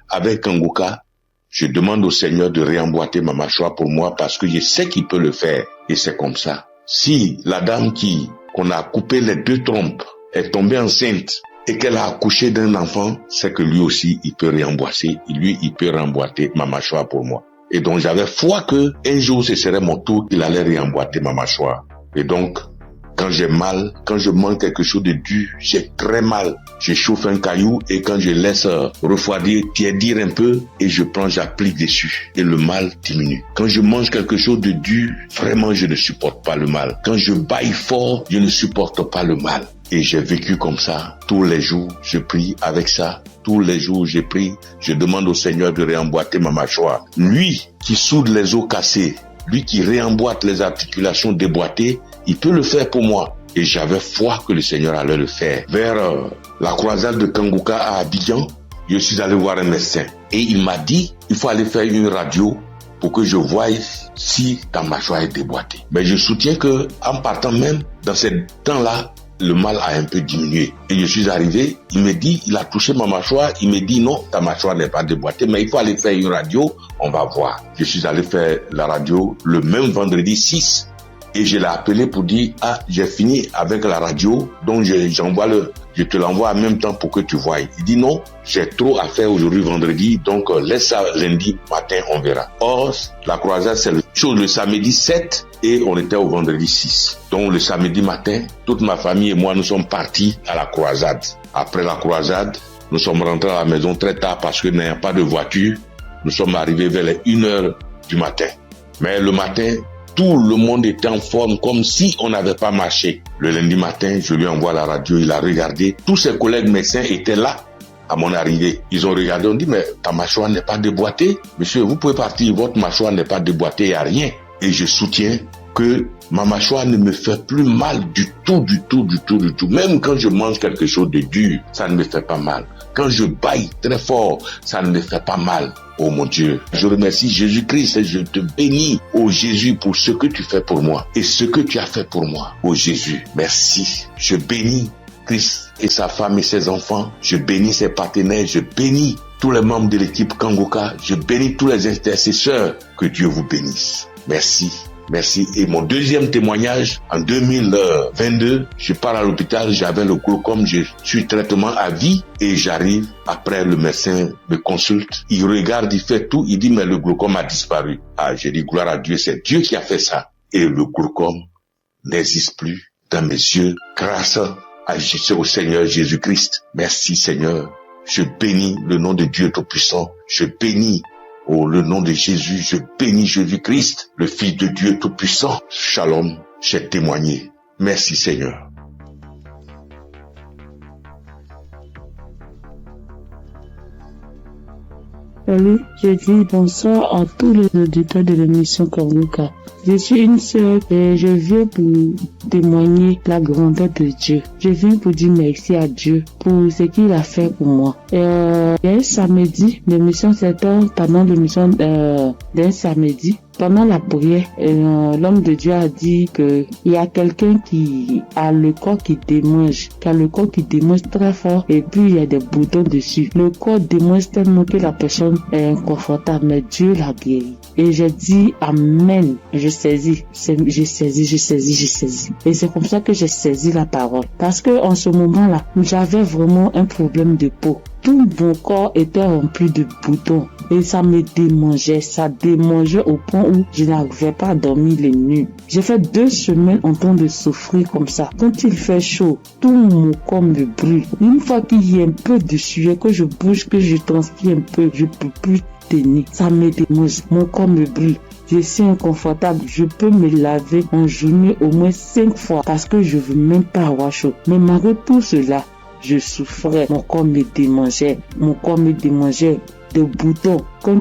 avec Kanguka, je demande au Seigneur de réemboîter ma mâchoire pour moi parce que je sais qu'il peut le faire. Et c'est comme ça. Si la dame qu'on a coupé les 2 trompes est tombée enceinte et qu'elle a accouché d'un enfant, c'est que lui aussi, il peut réemboîter. Lui, il peut réemboîter ma mâchoire pour moi. Et donc, j'avais foi que un jour, ce serait mon tour qu'il allait réemboîter ma mâchoire. Et donc, quand j'ai mal, quand je mange quelque chose de dur, j'ai très mal. Je chauffe un caillou et quand je laisse refroidir, tiédir un peu et j'applique dessus. Et le mal diminue. Quand je mange quelque chose de dur, vraiment, je ne supporte pas le mal. Quand je baille fort, je ne supporte pas le mal. Et j'ai vécu comme ça. Tous les jours, je prie avec ça. Tous les jours, je prie. Je demande au Seigneur de réemboîter ma mâchoire. Lui qui soude les os cassés, lui qui réemboîte les articulations déboîtées, il peut le faire pour moi. Et j'avais foi que le Seigneur allait le faire. Vers la croisade de Kanguka à Abidjan, je suis allé voir un médecin. Et il m'a dit, il faut aller faire une radio pour que je voie si ta mâchoire est déboîtée. Mais je soutiens que, en partant même dans ce temps-là, le mal a un peu diminué. Et je suis arrivé, il me dit, il a touché ma mâchoire, il me dit non, ta mâchoire n'est pas déboîtée, mais il faut aller faire une radio, on va voir. Je suis allé faire la radio le même vendredi 6. Et je l'ai appelé pour dire, j'ai fini avec la radio, donc je te l'envoie en même temps pour que tu voies. Il dit non, j'ai trop à faire aujourd'hui vendredi, donc laisse ça lundi matin, on verra. Or, la croisade, c'est le samedi 7 et on était au vendredi 6. Donc le samedi matin, toute ma famille et moi, nous sommes partis à la croisade. Après la croisade, nous sommes rentrés à la maison très tard parce que n'ayant pas de voiture, nous sommes arrivés vers les 1h du matin. Mais le matin, tout le monde était en forme comme si on n'avait pas marché. Le lundi matin, je lui envoie la radio, il a regardé. Tous ses collègues médecins étaient là à mon arrivée. Ils ont regardé, on dit, mais ta mâchoire n'est pas déboîtée. Monsieur, vous pouvez partir, votre mâchoire n'est pas déboîtée, il n'y a rien. Et je soutiens que ma mâchoire ne me fait plus mal du tout. Même quand je mange quelque chose de dur, ça ne me fait pas mal. Quand je bâille très fort, ça ne me fait pas mal. Oh mon Dieu, je remercie Jésus-Christ et je te bénis, oh Jésus, pour ce que tu fais pour moi et ce que tu as fait pour moi. Oh Jésus, merci. Je bénis Christ et sa femme et ses enfants. Je bénis ses partenaires. Je bénis tous les membres de l'équipe Kangoka. Je bénis tous les intercesseurs. Que Dieu vous bénisse. Merci. Merci. Et mon deuxième témoignage, en 2022, je pars à l'hôpital, j'avais le glaucome, je suis traitement à vie et j'arrive, après le médecin me consulte, il regarde, il fait tout, il dit mais le glaucome a disparu. J'ai dit gloire à Dieu, c'est Dieu qui a fait ça. Et le glaucome n'existe plus dans mes yeux grâce au Seigneur Jésus-Christ. Merci Seigneur. Je bénis le nom de Dieu Tout-Puissant. Je bénis le nom de Jésus, je bénis Jésus-Christ, le Fils de Dieu Tout-Puissant. Shalom, j'ai témoigné. Merci Seigneur. Salut, je dis bonsoir à tous les auditeurs de l'émission Kangoka. Je suis une sœur et je viens pour témoigner la grandeur de Dieu. Je viens pour dire merci à Dieu pour ce qu'il a fait pour moi. Il y a un samedi, l'émission c'était pendant l'émission d'un samedi. Pendant la prière, l'homme de Dieu a dit que il y a quelqu'un qui a le corps qui démange, très fort et puis il y a des boutons dessus. Le corps démange tellement que la personne est inconfortable, mais Dieu l'a guéri. Et j'ai dit amen. Je saisis. Et c'est comme ça que j'ai saisi la parole. Parce que en ce moment-là, j'avais vraiment un problème de peau. Tout mon corps était rempli de boutons et ça me démangeait, au point où je n'arrivais pas à dormir les nuits. J'ai fait 2 semaines en train de souffrir comme ça. Quand il fait chaud, tout mon corps me brûle. Une fois qu'il y a un peu de sueur, que je bouge, que je transpire un peu, je peux plus tenir. Ça me démange, mon corps me brûle. Je suis inconfortable, je peux me laver en journée au moins 5 fois parce que je veux même pas avoir chaud. Mais malgré tout cela, je souffrais, mon corps me démangeait de boutons. Quand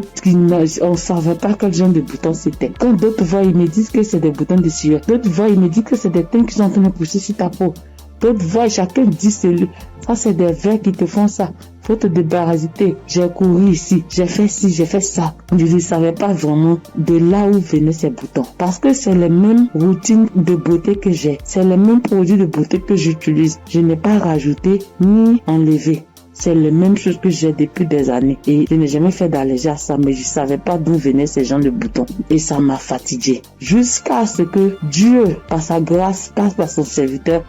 on savait pas quel genre de boutons c'était. Quand d'autres voient, ils me disent que c'est des boutons de sueur. D'autres voient, ils me disent que c'est des teintes qui sont en train de pousser sur ta peau. D'autres voient, chacun dit ça c'est des vers qui te font ça. Faut te débarrasser. J'ai couru ici, j'ai fait ci, j'ai fait ça. Je ne savais pas vraiment de là où venaient ces boutons. Parce que c'est les mêmes routines de beauté que j'ai. C'est les mêmes produits de beauté que j'utilise. Je n'ai pas rajouté ni enlevé. C'est les mêmes choses que j'ai depuis des années. Et je n'ai jamais fait d'allergie à ça, mais je savais pas d'où venaient ces gens de boutons. Et ça m'a fatigué. Jusqu'à ce que Dieu, par sa grâce, passe par son serviteur,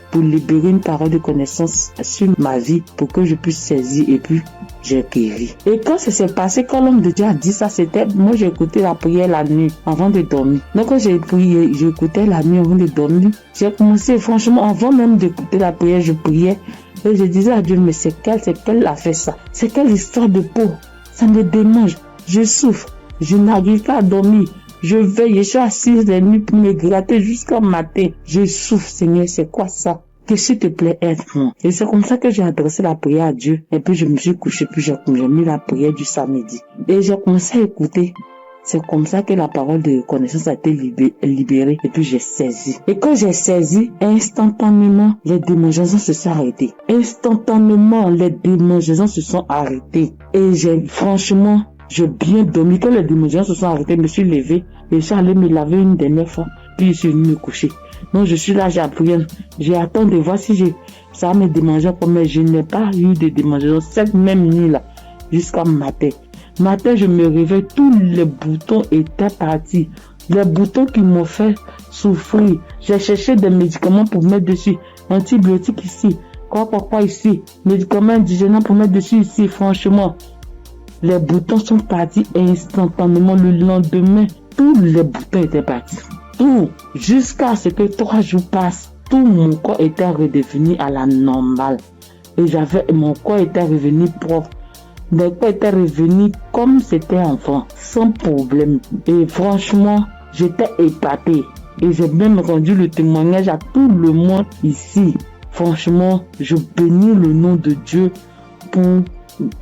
pour libérer une parole de connaissance sur ma vie pour que je puisse saisir et puis j'ai guéri. Et quand ça s'est passé, quand l'homme de Dieu a dit ça, c'était, moi j'ai écouté la prière la nuit avant de dormir. Donc quand j'ai prié, j'écoutais la nuit avant de dormir. J'ai commencé, franchement, avant même d'écouter la prière, je priais et je disais à Dieu, mais c'est quelle a fait ça? C'est quelle histoire de peau? Ça me démange, je souffre, je n'arrive pas à dormir. Je veille, je suis assise les nuits pour me gratter jusqu'au matin. Je souffre, Seigneur, c'est quoi ça? Que s'il te plaît, aide-moi. Et c'est comme ça que j'ai adressé la prière à Dieu. Et puis je me suis couché, puis j'ai mis la prière du samedi. Et j'ai commencé à écouter. C'est comme ça que la parole de connaissance a été libérée. Et puis j'ai saisi. Et quand j'ai saisi, instantanément, les démangeaisons se sont arrêtées. Et j'ai franchement J'ai bien dormi. Quand les démangeaisons se sont arrêtées, je me suis levée et je suis allée me laver une dernière fois. Puis je suis venue me coucher. Donc je suis là, j'ai appris. J'ai attendu de voir si ça me démangeait pas. Mais je n'ai pas eu de démangeaisons cette même nuit-là jusqu'à matin. Matin, je me réveille, tous les boutons étaient partis. Les boutons qui m'ont fait souffrir. J'ai cherché des médicaments pour mettre dessus. Antibiotiques ici. Quoi ici. Médicaments indigènes pour mettre dessus ici. Franchement, les boutons sont partis instantanément. Le lendemain, tous les boutons étaient partis. Tout. Jusqu'à ce que 3 jours passent, tout mon corps était redevenu à la normale. Et mon corps était revenu propre. Mon corps était revenu comme c'était enfant, sans problème. Et franchement, j'étais épatée. Et j'ai même rendu le témoignage à tout le monde ici. Franchement, je bénis le nom de Dieu pour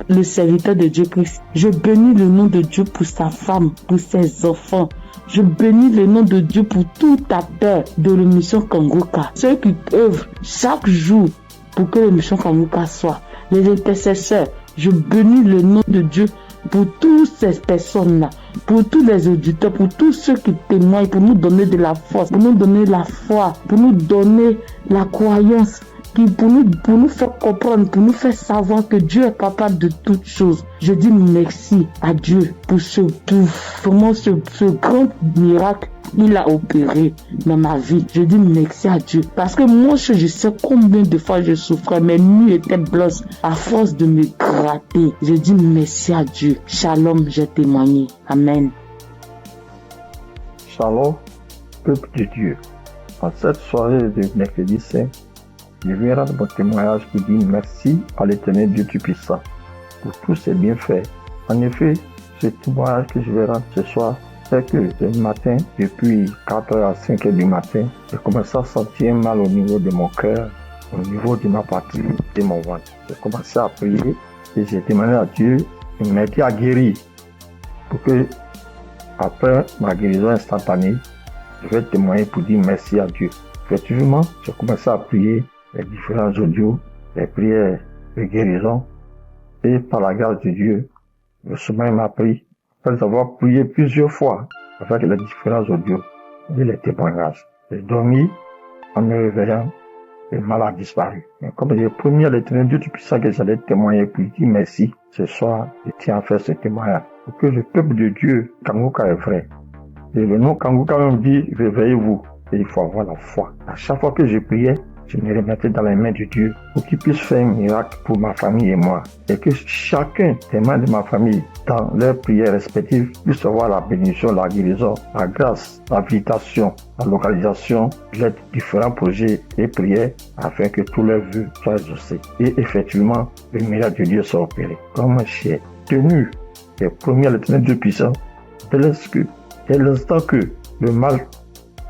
le serviteur de Dieu Christ. Je bénis le nom de Dieu pour sa femme, pour ses enfants. Je bénis le nom de Dieu pour tout acteur de l'émission Kangoka. Ceux qui œuvrent chaque jour pour que l'émission Kangoka soit. Les intercesseurs. Je bénis le nom de Dieu pour toutes ces personnes-là, pour tous les auditeurs, pour tous ceux qui témoignent, pour nous donner de la force, pour nous donner la foi, pour nous donner la croyance, pour nous faire comprendre, pour nous faire savoir que Dieu est capable de toutes choses. Je dis merci à Dieu pour ce grand miracle qu'il a opéré dans ma vie. Je dis merci à Dieu. Parce que moi, je sais combien de fois je souffrais. Mes nuits étaient blanches à force de me gratter. Je dis merci à Dieu. Shalom, j'ai témoigné. Amen. Shalom, peuple de Dieu. En cette soirée de mercredi saint, je viens rendre mon témoignage pour dire merci à l'Éternel Dieu Tout-Puissant pour tous ses bienfaits. En effet, ce témoignage que je vais rendre ce soir, c'est que ce matin, depuis 4h à 5h du matin, j'ai commencé à sentir mal au niveau de mon cœur, au niveau de ma partie, de mon ventre. J'ai commencé à prier et j'ai demandé à Dieu de m'aider à guérir pour que, après ma guérison instantanée, je vais témoigner pour dire merci à Dieu. Effectivement, j'ai commencé à prier les différents audios, les prières de guérison, et par la grâce de Dieu, le sommeil m'a pris, après avoir prié plusieurs fois avec les différents audios et les témoignages. J'ai dormi en me réveillant, le mal a disparu. Mais comme j'ai promis à l'Éternel Dieu Tout-Puissant que j'allais témoigner pour dire merci, ce soir, je tiens à faire ce témoignage pour que le peuple de Dieu, Kangoka est vrai. Et le nom Kangoka même dit, réveillez-vous. Et il faut avoir la foi. À chaque fois que je priais, je me remettais dans les mains de Dieu pour qu'il puisse faire un miracle pour ma famille et moi. Et que chacun des membres de ma famille, dans leurs prières respectives, puisse avoir la bénédiction, la guérison, la grâce, la visitation, la localisation, l'aide différents projets et prières afin que tous leurs vœux soient exaucés. Et effectivement, le miracle de Dieu soit opéré. Comme j'ai tenu et promis à l'Éternel Dieu puissant, dès l'instant que le mal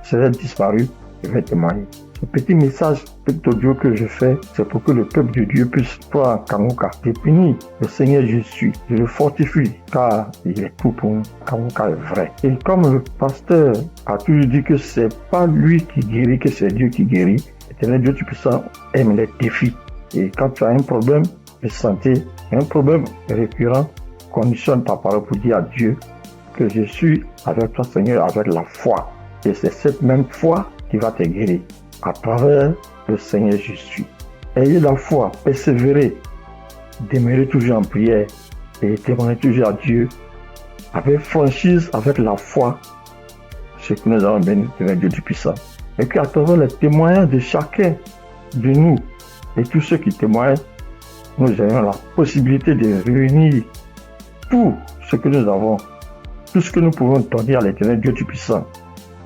serait disparu, je vais témoigner. Ce petit message, petit audio que je fais, c'est pour que le peuple de Dieu puisse voir en Kangoka. Je bénis le Seigneur Jésus, je le fortifie, car il est tout pour nous. Kangoka est vrai. Et comme le pasteur a toujours dit que c'est pas lui qui guérit, que c'est Dieu qui guérit, l'Éternel Dieu Tout-Puissant aime les défis. Et quand tu as un problème de santé, un problème récurrent, conditionne ta parole pour dire à Dieu que je suis avec toi, Seigneur, avec la foi. Et c'est cette même foi qui va te guérir à travers le Seigneur Jésus. Ayez la foi, persévérez, demeurez toujours en prière et témoignez toujours à Dieu avec franchise, avec la foi, ce que nous avons béni de Dieu Tout-Puissant. Et qu'à travers les témoignages de chacun de nous et tous ceux qui témoignent, nous ayons la possibilité de réunir tout ce que nous avons, tout ce que nous pouvons donner à l'Éternel Dieu Tout-Puissant.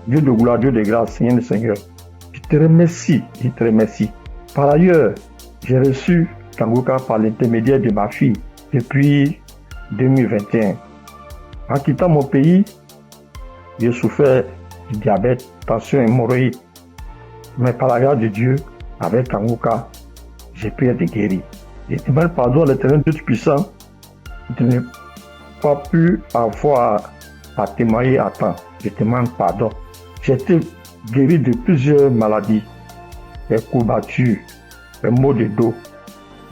Dieu de gloire, Dieu de grâce, Seigneur le Seigneur. Je te remercie. Par ailleurs, j'ai reçu Kangoka par l'intermédiaire de ma fille depuis 2021. En quittant mon pays, j'ai souffert du diabète, tension, hémorroïde. Mais par la grâce de Dieu, avec Kangoka, j'ai pu être guéri. Je demande pardon à l'Éternel Dieu Tout-Puissant de ne pas pu avoir à témoigner à temps. Je demande pardon. J'ai été guéri de plusieurs maladies, des courbatures, des maux de dos,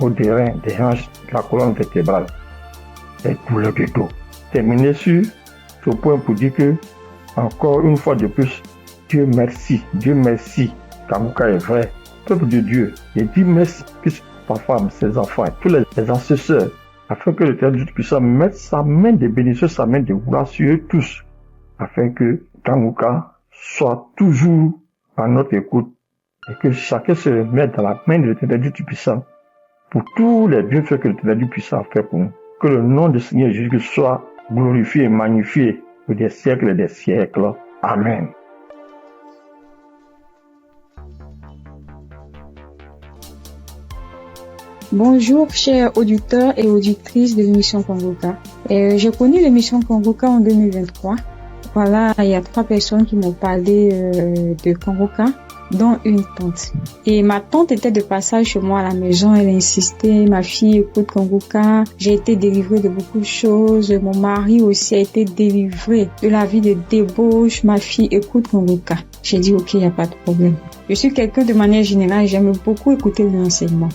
maux des reins, des hanches, de la colonne vertébrale, des douleurs de dos. terminer sur ce point pour dire que, encore une fois de plus, Dieu merci, Kanguka est vrai. Peuple de Dieu, je dis merci, puisque ma femme, ses enfants, tous les ancesteurs, afin que l'Éternel Dieu puissant mette sa main de bénédiction, sa main de gloire sur eux tous, afin que Kanguka soit toujours à notre écoute et que chacun se remette dans la main de l'Éternel Dieu puissant pour tous les bienfaits que l'Éternel Dieu puissant a fait pour nous. Que le nom du Seigneur Jésus soit glorifié et magnifié pour des siècles et des siècles. Amen. Bonjour chers auditeurs et auditrices de l'émission Kanguka. J'ai connu l'émission Kanguka en 2023. Voilà, il y a 3 personnes qui m'ont parlé de Kanguka, dont une tante. Et ma tante était de passage chez moi à la maison, elle insistait, ma fille écoute Kanguka, j'ai été délivrée de beaucoup de choses, mon mari aussi a été délivré de la vie de débauche, ma fille écoute Kanguka. J'ai dit ok, il n'y a pas de problème. Je suis quelqu'un de manière générale, j'aime beaucoup écouter l'enseignement.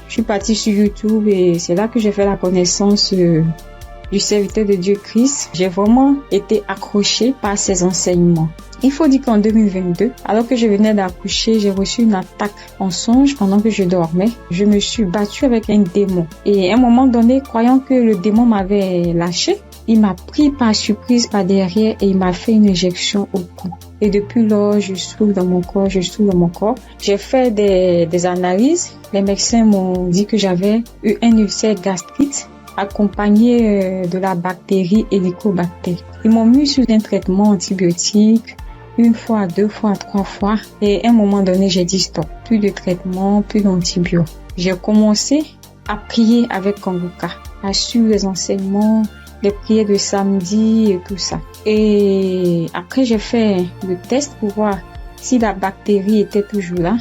Je suis partie sur YouTube et c'est là que j'ai fait la connaissance du serviteur de Dieu Christ. J'ai vraiment été accrochée par ses enseignements. Il faut dire qu'en 2022, alors que je venais d'accoucher, j'ai reçu une attaque en songe pendant que je dormais. Je me suis battue avec un démon. Et à un moment donné, croyant que le démon m'avait lâché, il m'a pris par surprise par derrière et il m'a fait une injection au cou. Et depuis lors, je souffre dans mon corps. J'ai fait des analyses. Les médecins m'ont dit que j'avais eu un ulcère gastrique accompagné de la bactérie Helicobacter. Ils m'ont mis sous un traitement antibiotique 1 fois, 2 fois, 3 fois. Et à un moment donné, j'ai dit stop. Plus de traitement, plus d'antibiotiques. J'ai commencé à prier avec Kanguka, à suivre les enseignements, les prières de samedi et tout ça. Et après, j'ai fait le test pour voir si la bactérie était toujours là.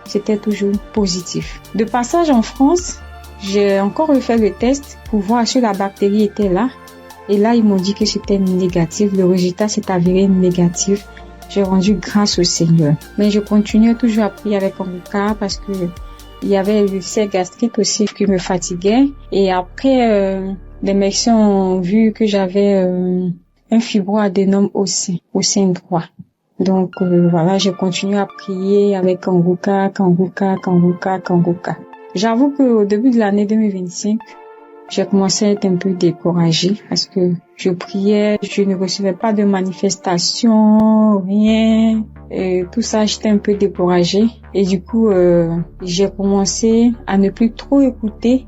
C'était toujours positif. De passage en France, j'ai encore refait le test pour voir si la bactérie était là. Et là, ils m'ont dit que c'était négatif. Le résultat s'est avéré négatif. J'ai rendu grâce au Seigneur. Mais je continuais toujours à prier avec Kanguka parce que il y avait l'ulcère gastrique aussi qui me fatiguait. Et après, les médecins ont vu que j'avais un fibroadénome au sein droit. Donc voilà, j'ai continué à prier avec Kanguka. J'avoue qu'au début de l'année 2025, j'ai commencé à être un peu découragée parce que je priais, je ne recevais pas de manifestation, rien. Et tout ça, j'étais un peu découragée. Et du coup, j'ai commencé à ne plus trop écouter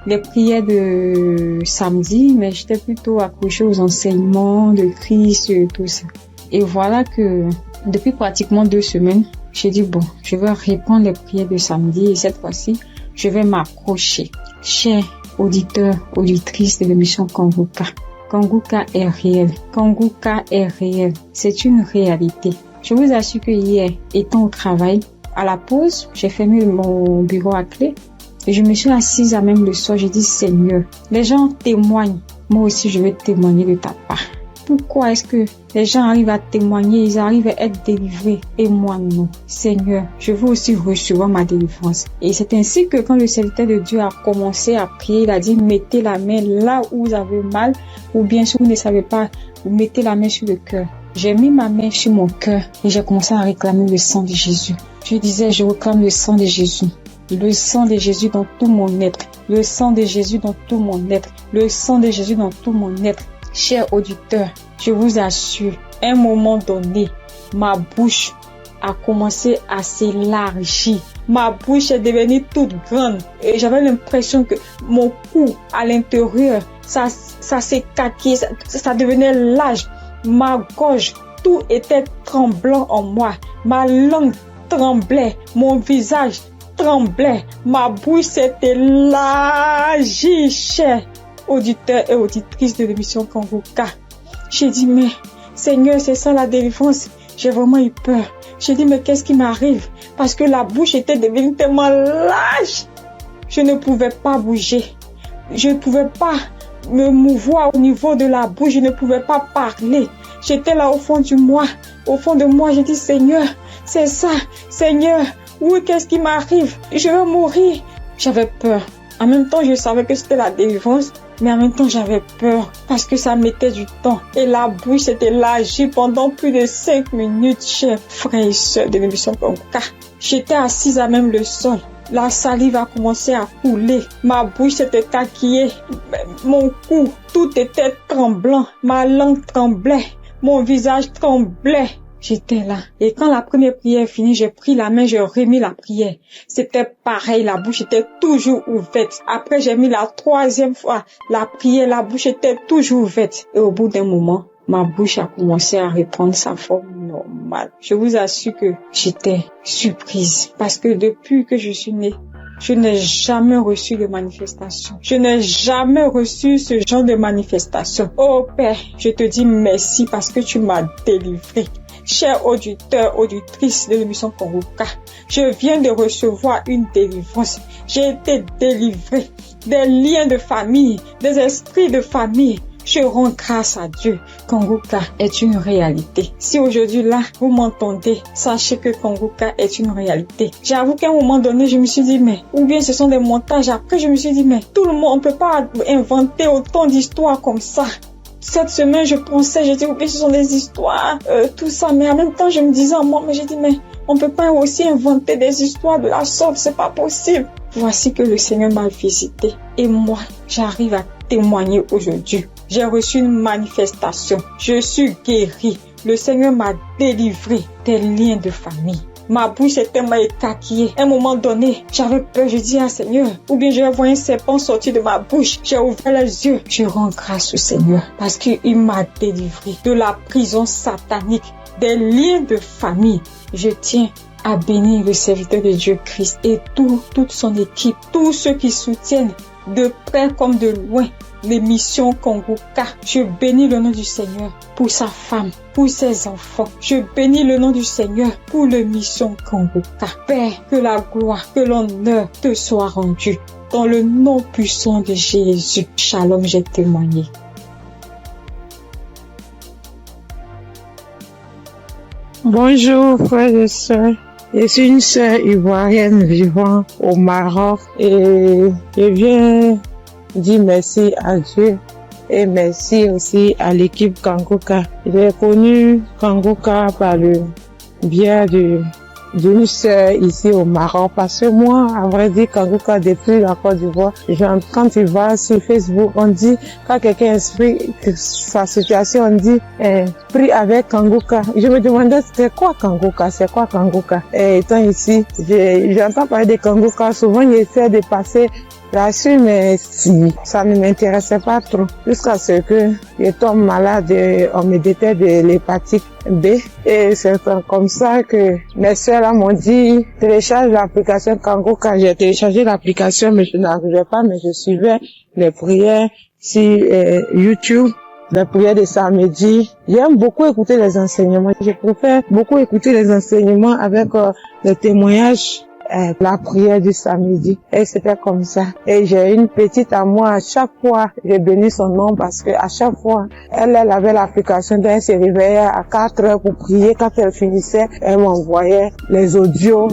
les prières de samedi, mais j'étais plutôt accrochée aux enseignements de Christ et tout ça. Et voilà que depuis pratiquement 2 semaines, j'ai dit bon, je vais reprendre les prières de samedi et cette fois-ci, je vais m'accrocher. Chers auditeurs, auditrices de l'émission Kanguka, Kanguka est réel. Kanguka est réel. C'est une réalité. Je vous assure que hier, étant au travail, à la pause, j'ai fermé mon bureau à clé et je me suis assise à même le soir. J'ai dit Seigneur, les gens témoignent. Moi aussi, je vais témoigner de ta part. Pourquoi est-ce que les gens arrivent à témoigner, ils arrivent à être délivrés et moi non? Seigneur, je veux aussi recevoir ma délivrance. Et c'est ainsi que quand le serviteur de Dieu a commencé à prier, il a dit mettez la main là où vous avez mal ou bien si vous ne savez pas, vous mettez la main sur le cœur. J'ai mis ma main sur mon cœur et j'ai commencé à réclamer le sang de Jésus. Je disais, je réclame le sang de Jésus. Le sang de Jésus dans tout mon être. Le sang de Jésus dans tout mon être. Le sang de Jésus dans tout mon être. Chers auditeurs, je vous assure, à un moment donné, ma bouche a commencé à s'élargir. Ma bouche est devenue toute grande et j'avais l'impression que mon cou à l'intérieur, ça s'écarquillait, ça devenait large. Ma gorge, tout était tremblant en moi. Ma langue tremblait, mon visage tremblait, ma bouche s'est élargie, chers auditeurs et auditrices de l'émission Kanguka. J'ai dit, mais Seigneur, c'est ça la délivrance. J'ai vraiment eu peur. J'ai dit, mais qu'est-ce qui m'arrive? Parce que la bouche était devenue tellement large. Je ne pouvais pas bouger. Je ne pouvais pas me mouvoir au niveau de la bouche. Je ne pouvais pas parler. J'étais là au fond de moi. J'ai dit, Seigneur, c'est ça. Seigneur, oui, qu'est-ce qui m'arrive? Je vais mourir. J'avais peur. En même temps, je savais que c'était la délivrance, mais en même temps, j'avais peur parce que ça mettait du temps. Et la bouche s'était lâchée pendant plus de 5 minutes, chers frères et sœurs de l'émission Congoka. J'étais assise à même le sol. La salive a commencé à couler. Ma bouche s'était taquillée. Mon cou, tout était tremblant. Ma langue tremblait. Mon visage tremblait. J'étais là. Et quand la première prière est finie, j'ai pris la main, j'ai remis la prière. C'était pareil, la bouche était toujours ouverte. Après, j'ai mis la troisième fois. La prière, la bouche était toujours ouverte. Et au bout d'un moment, ma bouche a commencé à reprendre sa forme normale. Je vous assure que j'étais surprise. Parce que depuis que je suis née, je n'ai jamais reçu de manifestation. Je n'ai jamais reçu ce genre de manifestation. Oh Père, je te dis merci parce que tu m'as délivré. Chers auditeurs, auditrices de l'émission Congoka, je viens de recevoir une délivrance. J'ai été délivrée des liens de famille, des esprits de famille. Je rends grâce à Dieu. Congoka est une réalité. Si aujourd'hui là, vous m'entendez, sachez que Congoka est une réalité. J'avoue qu'à un moment donné, je me suis dit, mais, ou bien ce sont des montages. Après, je me suis dit, mais, tout le monde, on peut pas inventer autant d'histoires comme ça. Cette semaine, je pensais, j'ai dit, ou bien ce sont des histoires, tout ça. Mais en même temps, je me disais en moi, mais j'ai dit, mais, on peut pas aussi inventer des histoires de la sorte, c'est pas possible. Voici que le Seigneur m'a visité. Et moi, j'arrive à témoigner aujourd'hui. J'ai reçu une manifestation. Je suis guérie. Le Seigneur m'a délivré des liens de famille. Ma bouche s'est tellement écarquillée. À un moment donné, j'avais peur. Je dis à Seigneur, ou bien je vais voir un serpent sortir de ma bouche. J'ai ouvert les yeux. Je rends grâce au Seigneur parce qu'il m'a délivré de la prison satanique, des liens de famille. Je tiens à bénir le serviteur de Dieu Christ et toute son équipe, tous ceux qui soutiennent de près comme de loin l'émission Congoka. Je bénis le nom du Seigneur pour sa femme, pour ses enfants. Je bénis le nom du Seigneur pour l'émission Congoka. Père, que la gloire, que l'honneur te soit rendu. Dans le nom puissant de Jésus. Shalom, j'ai témoigné. Bonjour frères et sœurs. Je suis une sœur ivoirienne vivant au Maroc et je viens dire merci à Dieu et merci aussi à l'équipe Congoka. J'ai connu Congoka par le biais d'une sœur ici au Maroc parce que moi, à vrai dire, Congoka depuis la Côte d'Ivoire, quand tu vas sur Facebook, on dit, quand quelqu'un explique sa situation, on dit, prie avec Congoka. Je me demandais, c'est quoi Congoka? Et étant ici, j'entends parler de Congoka, souvent j'essaie de passer là-dessus, mais si, ça ne m'intéressait pas trop. Jusqu'à ce que je tombe malade, on me détecte de l'hépatite B. Et c'est comme ça que mes soeurs là m'ont dit, télécharge l'application Congoka. J'ai téléchargé l'application, mais je n'arrivais pas, mais je suivais les prières sur YouTube. Les prières de samedi. J'aime beaucoup écouter les enseignements. Je préfère beaucoup écouter les enseignements avec les témoignages. La prière du samedi. Et c'était comme ça. Et j'ai une petite à moi, à chaque fois, j'ai béni son nom parce que à chaque fois, elle avait l'application, donc elle se réveillait à 4 heures pour prier. Quand elle finissait, elle m'envoyait les audios,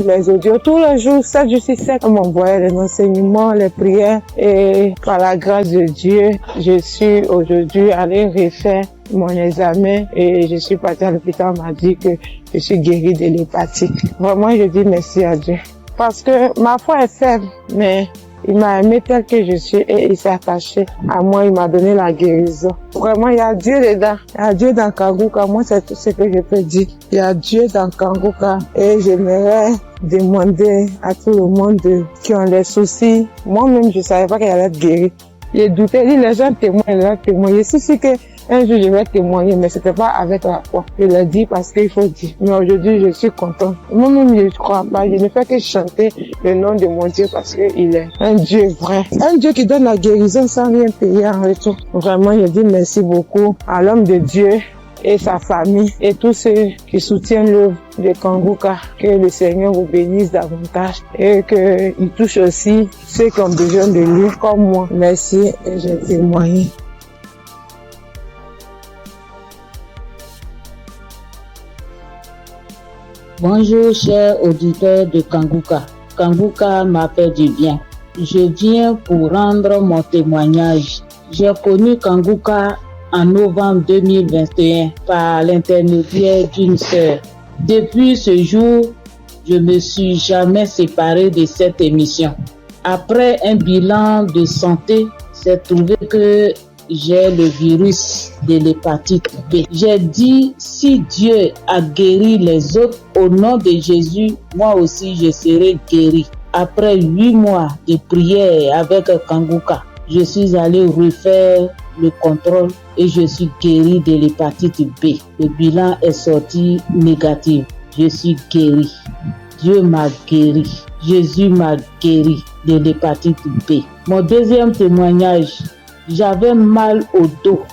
tous les jours, 7 jours sur 7, elle m'envoyait les enseignements, les prières. Et par la grâce de Dieu, je suis aujourd'hui allée refaire mon examen et je suis partie à l'hôpital, on m'a dit que je suis guérie de l'hépatite. Vraiment, je dis merci à Dieu. Parce que ma foi est faible, mais il m'a aimé tel que je suis et il s'est attaché à moi, il m'a donné la guérison. Vraiment, il y a Dieu dedans. Il y a Dieu dans Congoka. Moi, c'est tout ce que je peux dire. Il y a Dieu dans Congoka et j'aimerais demander à tout le monde qui ont des soucis. Moi-même, je savais pas qu'elle allait être guérie. J'ai douté, les gens témoignent. Je suis que un jour je vais témoigner, mais c'était pas avec la foi. Je l'ai dit parce qu'il faut dire. Mais aujourd'hui, je suis content. Moi-même, je ne crois pas. Je ne fais que chanter le nom de mon Dieu parce qu'il est un Dieu vrai. Un Dieu qui donne la guérison sans rien payer en retour. Vraiment, je dis merci beaucoup à l'homme de Dieu et sa famille et tous ceux qui soutiennent l'œuvre de Congoka. Que le Seigneur vous bénisse davantage et qu'il touche aussi ceux qui ont besoin de lui comme moi. Merci et j'ai témoigné. Bonjour chers auditeurs de Congoka. Congoka m'a fait du bien. je viens pour rendre mon témoignage. J'ai connu Kanguka en novembre 2021 par l'intermédiaire d'une sœur. Depuis ce jour, je ne me suis jamais séparé de cette émission. Après un bilan de santé, c'est trouvé que j'ai le virus de l'hépatite B. J'ai dit, si Dieu a guéri les autres, au nom de Jésus, moi aussi je serai guéri. Après 8 mois de prière avec Kanguka, je suis allé refaire le contrôle et je suis guéri de l'hépatite B. Le bilan est sorti négatif. Je suis guéri. Dieu m'a guéri. Jésus m'a guéri de l'hépatite B. Mon deuxième témoignage, j'avais mal au dos,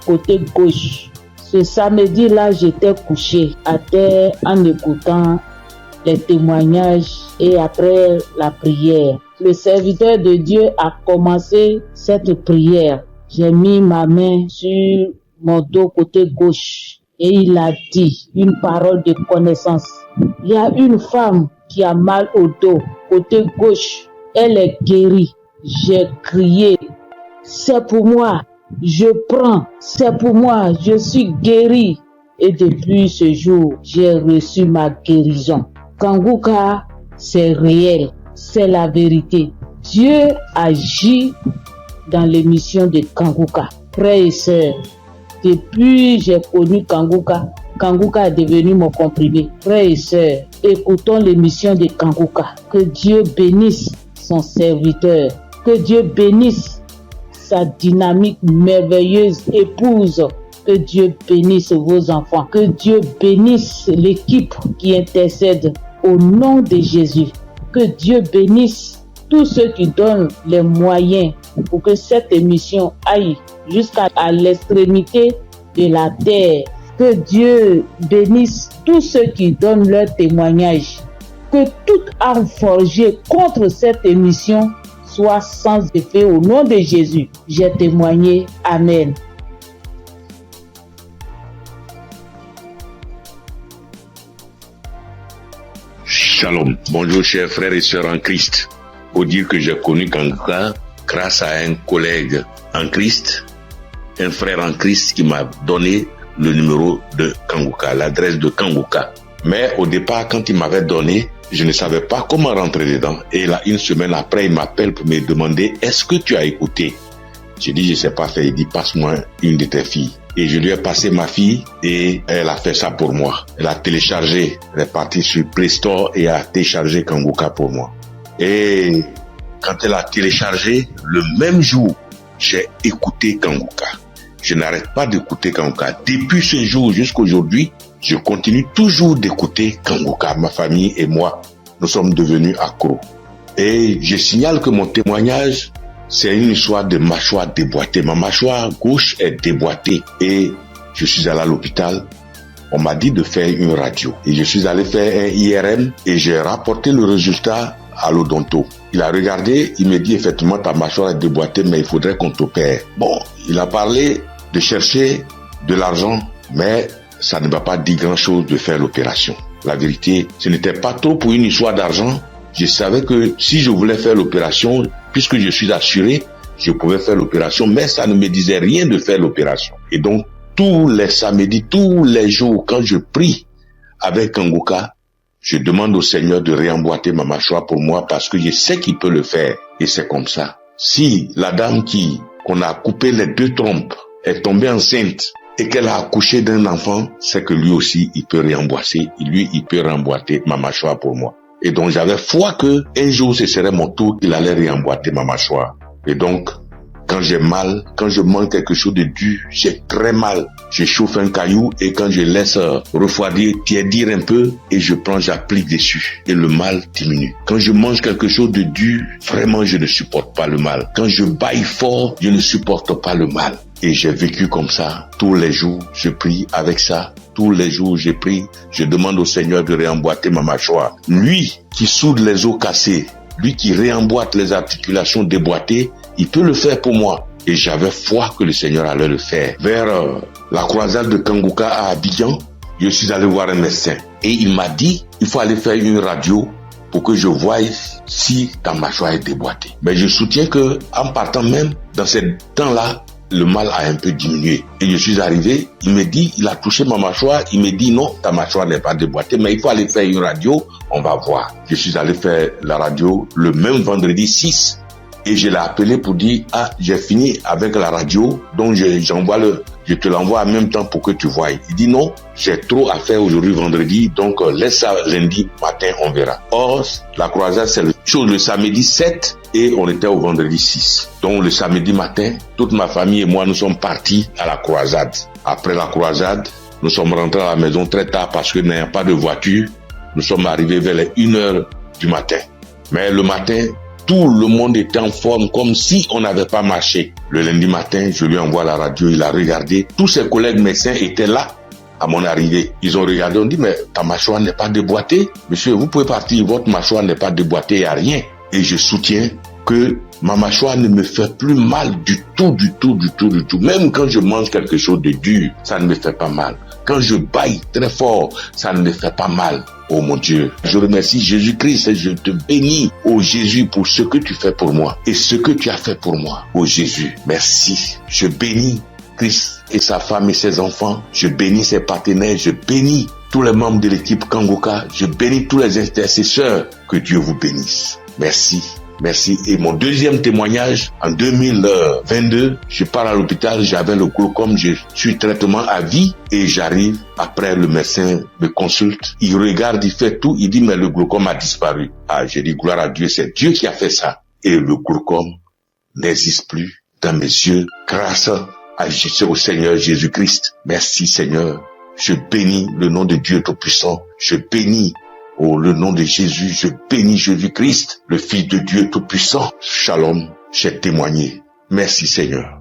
côté gauche. Ce samedi-là, j'étais couché à terre en écoutant les témoignages et après la prière. Le serviteur de Dieu a commencé cette prière. J'ai mis ma main sur mon dos côté gauche et il a dit une parole de connaissance. Il y a une femme qui a mal au dos côté gauche. Elle est guérie. J'ai crié. C'est pour moi. Je prends. C'est pour moi. Je suis guéri. Et depuis ce jour, j'ai reçu ma guérison. Kanguka, c'est réel. C'est la vérité. Dieu agit dans l'émission de Kanguka. Frères et sœurs, depuis que j'ai connu Kanguka, Kanguka est devenu mon comprimé. Frères et sœurs, écoutons l'émission de Kanguka. Que Dieu bénisse son serviteur. Que Dieu bénisse sa dynamique merveilleuse épouse. Que Dieu bénisse vos enfants. Que Dieu bénisse l'équipe qui intercède au nom de Jésus. Que Dieu bénisse tous ceux qui donnent les moyens pour que cette émission aille jusqu'à l'extrémité de la terre. Que Dieu bénisse tous ceux qui donnent leur témoignage. Que toute arme forgée contre cette émission soit sans effet au nom de Jésus. J'ai témoigné. Amen. Shalom. Bonjour chers frères et sœurs en Christ. Faut dire que j'ai connu Kanguka grâce à un collègue en Christ, un frère en Christ qui m'a donné le numéro de Kanguka, l'adresse de Kanguka. Mais au départ, quand il m'avait donné, je ne savais pas comment rentrer dedans. Et là, une semaine après, il m'appelle pour me demander « Est-ce que tu as écouté ?» J'ai dit « Je ne sais pas faire ». Il dit « Passe-moi une de tes filles ». Et je lui ai passé ma fille et elle a fait ça pour moi. Elle a téléchargé, elle est partie sur Play Store et a téléchargé Kanguka pour moi. Et quand elle a téléchargé, le même jour, j'ai écouté Kanguka. Je n'arrête pas d'écouter Kanguka. Depuis ce jour jusqu'à aujourd'hui, je continue toujours d'écouter Kanguka. Ma famille et moi, nous sommes devenus accros. Et je signale que mon témoignage, c'est une histoire de mâchoire déboîtée. Ma mâchoire gauche est déboîtée et je suis allé à l'hôpital. On m'a dit de faire une radio. Et je suis allé faire un IRM et j'ai rapporté le résultat à l'odonto. Il a regardé, il me dit effectivement ta mâchoire est déboîtée mais il faudrait qu'on t'opère. Bon, il a parlé de chercher de l'argent mais ça ne m'a pas dit grand chose de faire l'opération. La vérité, ce n'était pas trop pour une histoire d'argent. Je savais que si je voulais faire l'opération, puisque je suis assuré, je pouvais faire l'opération, mais ça ne me disait rien de faire l'opération. Et donc, tous les samedis, tous les jours, quand je prie avec Kanguka, je demande au Seigneur de réemboîter ma mâchoire pour moi parce que je sais qu'il peut le faire. Et c'est comme ça. Si la dame qu'on a coupé les 2 trompes est tombée enceinte et qu'elle a accouché d'un enfant, c'est que lui aussi, il peut réemboîter. Lui, il peut réemboîter ma mâchoire pour moi. Et donc, j'avais foi que un jour, ce serait mon tour, il allait réemboîter ma mâchoire. Et donc, quand j'ai mal, quand je mange quelque chose de dur, j'ai très mal. Je chauffe un caillou et quand je laisse refroidir, tiédir un peu et je prends, j'applique dessus. Et le mal diminue. Quand je mange quelque chose de dur, vraiment, je ne supporte pas le mal. Quand je baille fort, je ne supporte pas le mal. Et j'ai vécu comme ça. Tous les jours, je prie avec ça. Tous les jours, je prie. Je demande au Seigneur de réemboîter ma mâchoire. Lui qui soude les os cassés, lui qui réemboîte les articulations déboîtées, il peut le faire pour moi. Et j'avais foi que le Seigneur allait le faire. Vers la croisade de Kanguka à Abidjan, je suis allé voir un médecin. Et il m'a dit, il faut aller faire une radio pour que je voie si ta mâchoire est déboîtée. Mais je soutiens que en partant même dans ces temps-là, le mal a un peu diminué. Et je suis arrivé, il me dit, il a touché ma mâchoire, il me dit non, ta mâchoire n'est pas déboîtée, mais il faut aller faire une radio, on va voir. Je suis allé faire la radio le même vendredi 6 et je l'ai appelé pour dire, j'ai fini avec la radio, donc je te l'envoie en même temps pour que tu voies. Il dit non, j'ai trop à faire aujourd'hui vendredi, donc laisse ça lundi matin, on verra. Or, la croisade, c'est le samedi 7 et on était au vendredi 6. Donc le samedi matin, toute ma famille et moi, nous sommes partis à la croisade. Après la croisade, nous sommes rentrés à la maison très tard parce que n'ayant pas de voiture, nous sommes arrivés vers les 1h du matin. Mais le matin, tout le monde était en forme comme si on n'avait pas marché. Le lundi matin, je lui envoie la radio, il a regardé. Tous ses collègues médecins étaient là à mon arrivée. Ils ont regardé, on dit, mais ta mâchoire n'est pas déboîtée. Monsieur, vous pouvez partir, votre mâchoire n'est pas déboîtée, il n'y a rien. Et je soutiens que ma mâchoire ne me fait plus mal du tout. Même quand je mange quelque chose de dur, ça ne me fait pas mal. Quand je bâille très fort, ça ne me fait pas mal. Oh mon Dieu, je remercie Jésus-Christ et je te bénis, oh Jésus, pour ce que tu fais pour moi et ce que tu as fait pour moi. Oh Jésus, merci. Je bénis Christ et sa femme et ses enfants. Je bénis ses partenaires. Je bénis tous les membres de l'équipe Kangoka. Je bénis tous les intercesseurs. Que Dieu vous bénisse. Merci. Merci. Et mon deuxième témoignage, en 2022, je pars à l'hôpital, j'avais le glaucome, je suis traitement à vie et j'arrive, après le médecin me consulte, il regarde, il fait tout, il dit mais le glaucome a disparu. J'ai dit gloire à Dieu, c'est Dieu qui a fait ça. Et le glaucome n'existe plus dans mes yeux grâce au Seigneur Jésus-Christ. Merci Seigneur. Je bénis le nom de Dieu Tout-Puissant. Je bénis le nom de Jésus, je bénis Jésus-Christ, le Fils de Dieu Tout-Puissant. Shalom, j'ai témoigné. Merci Seigneur.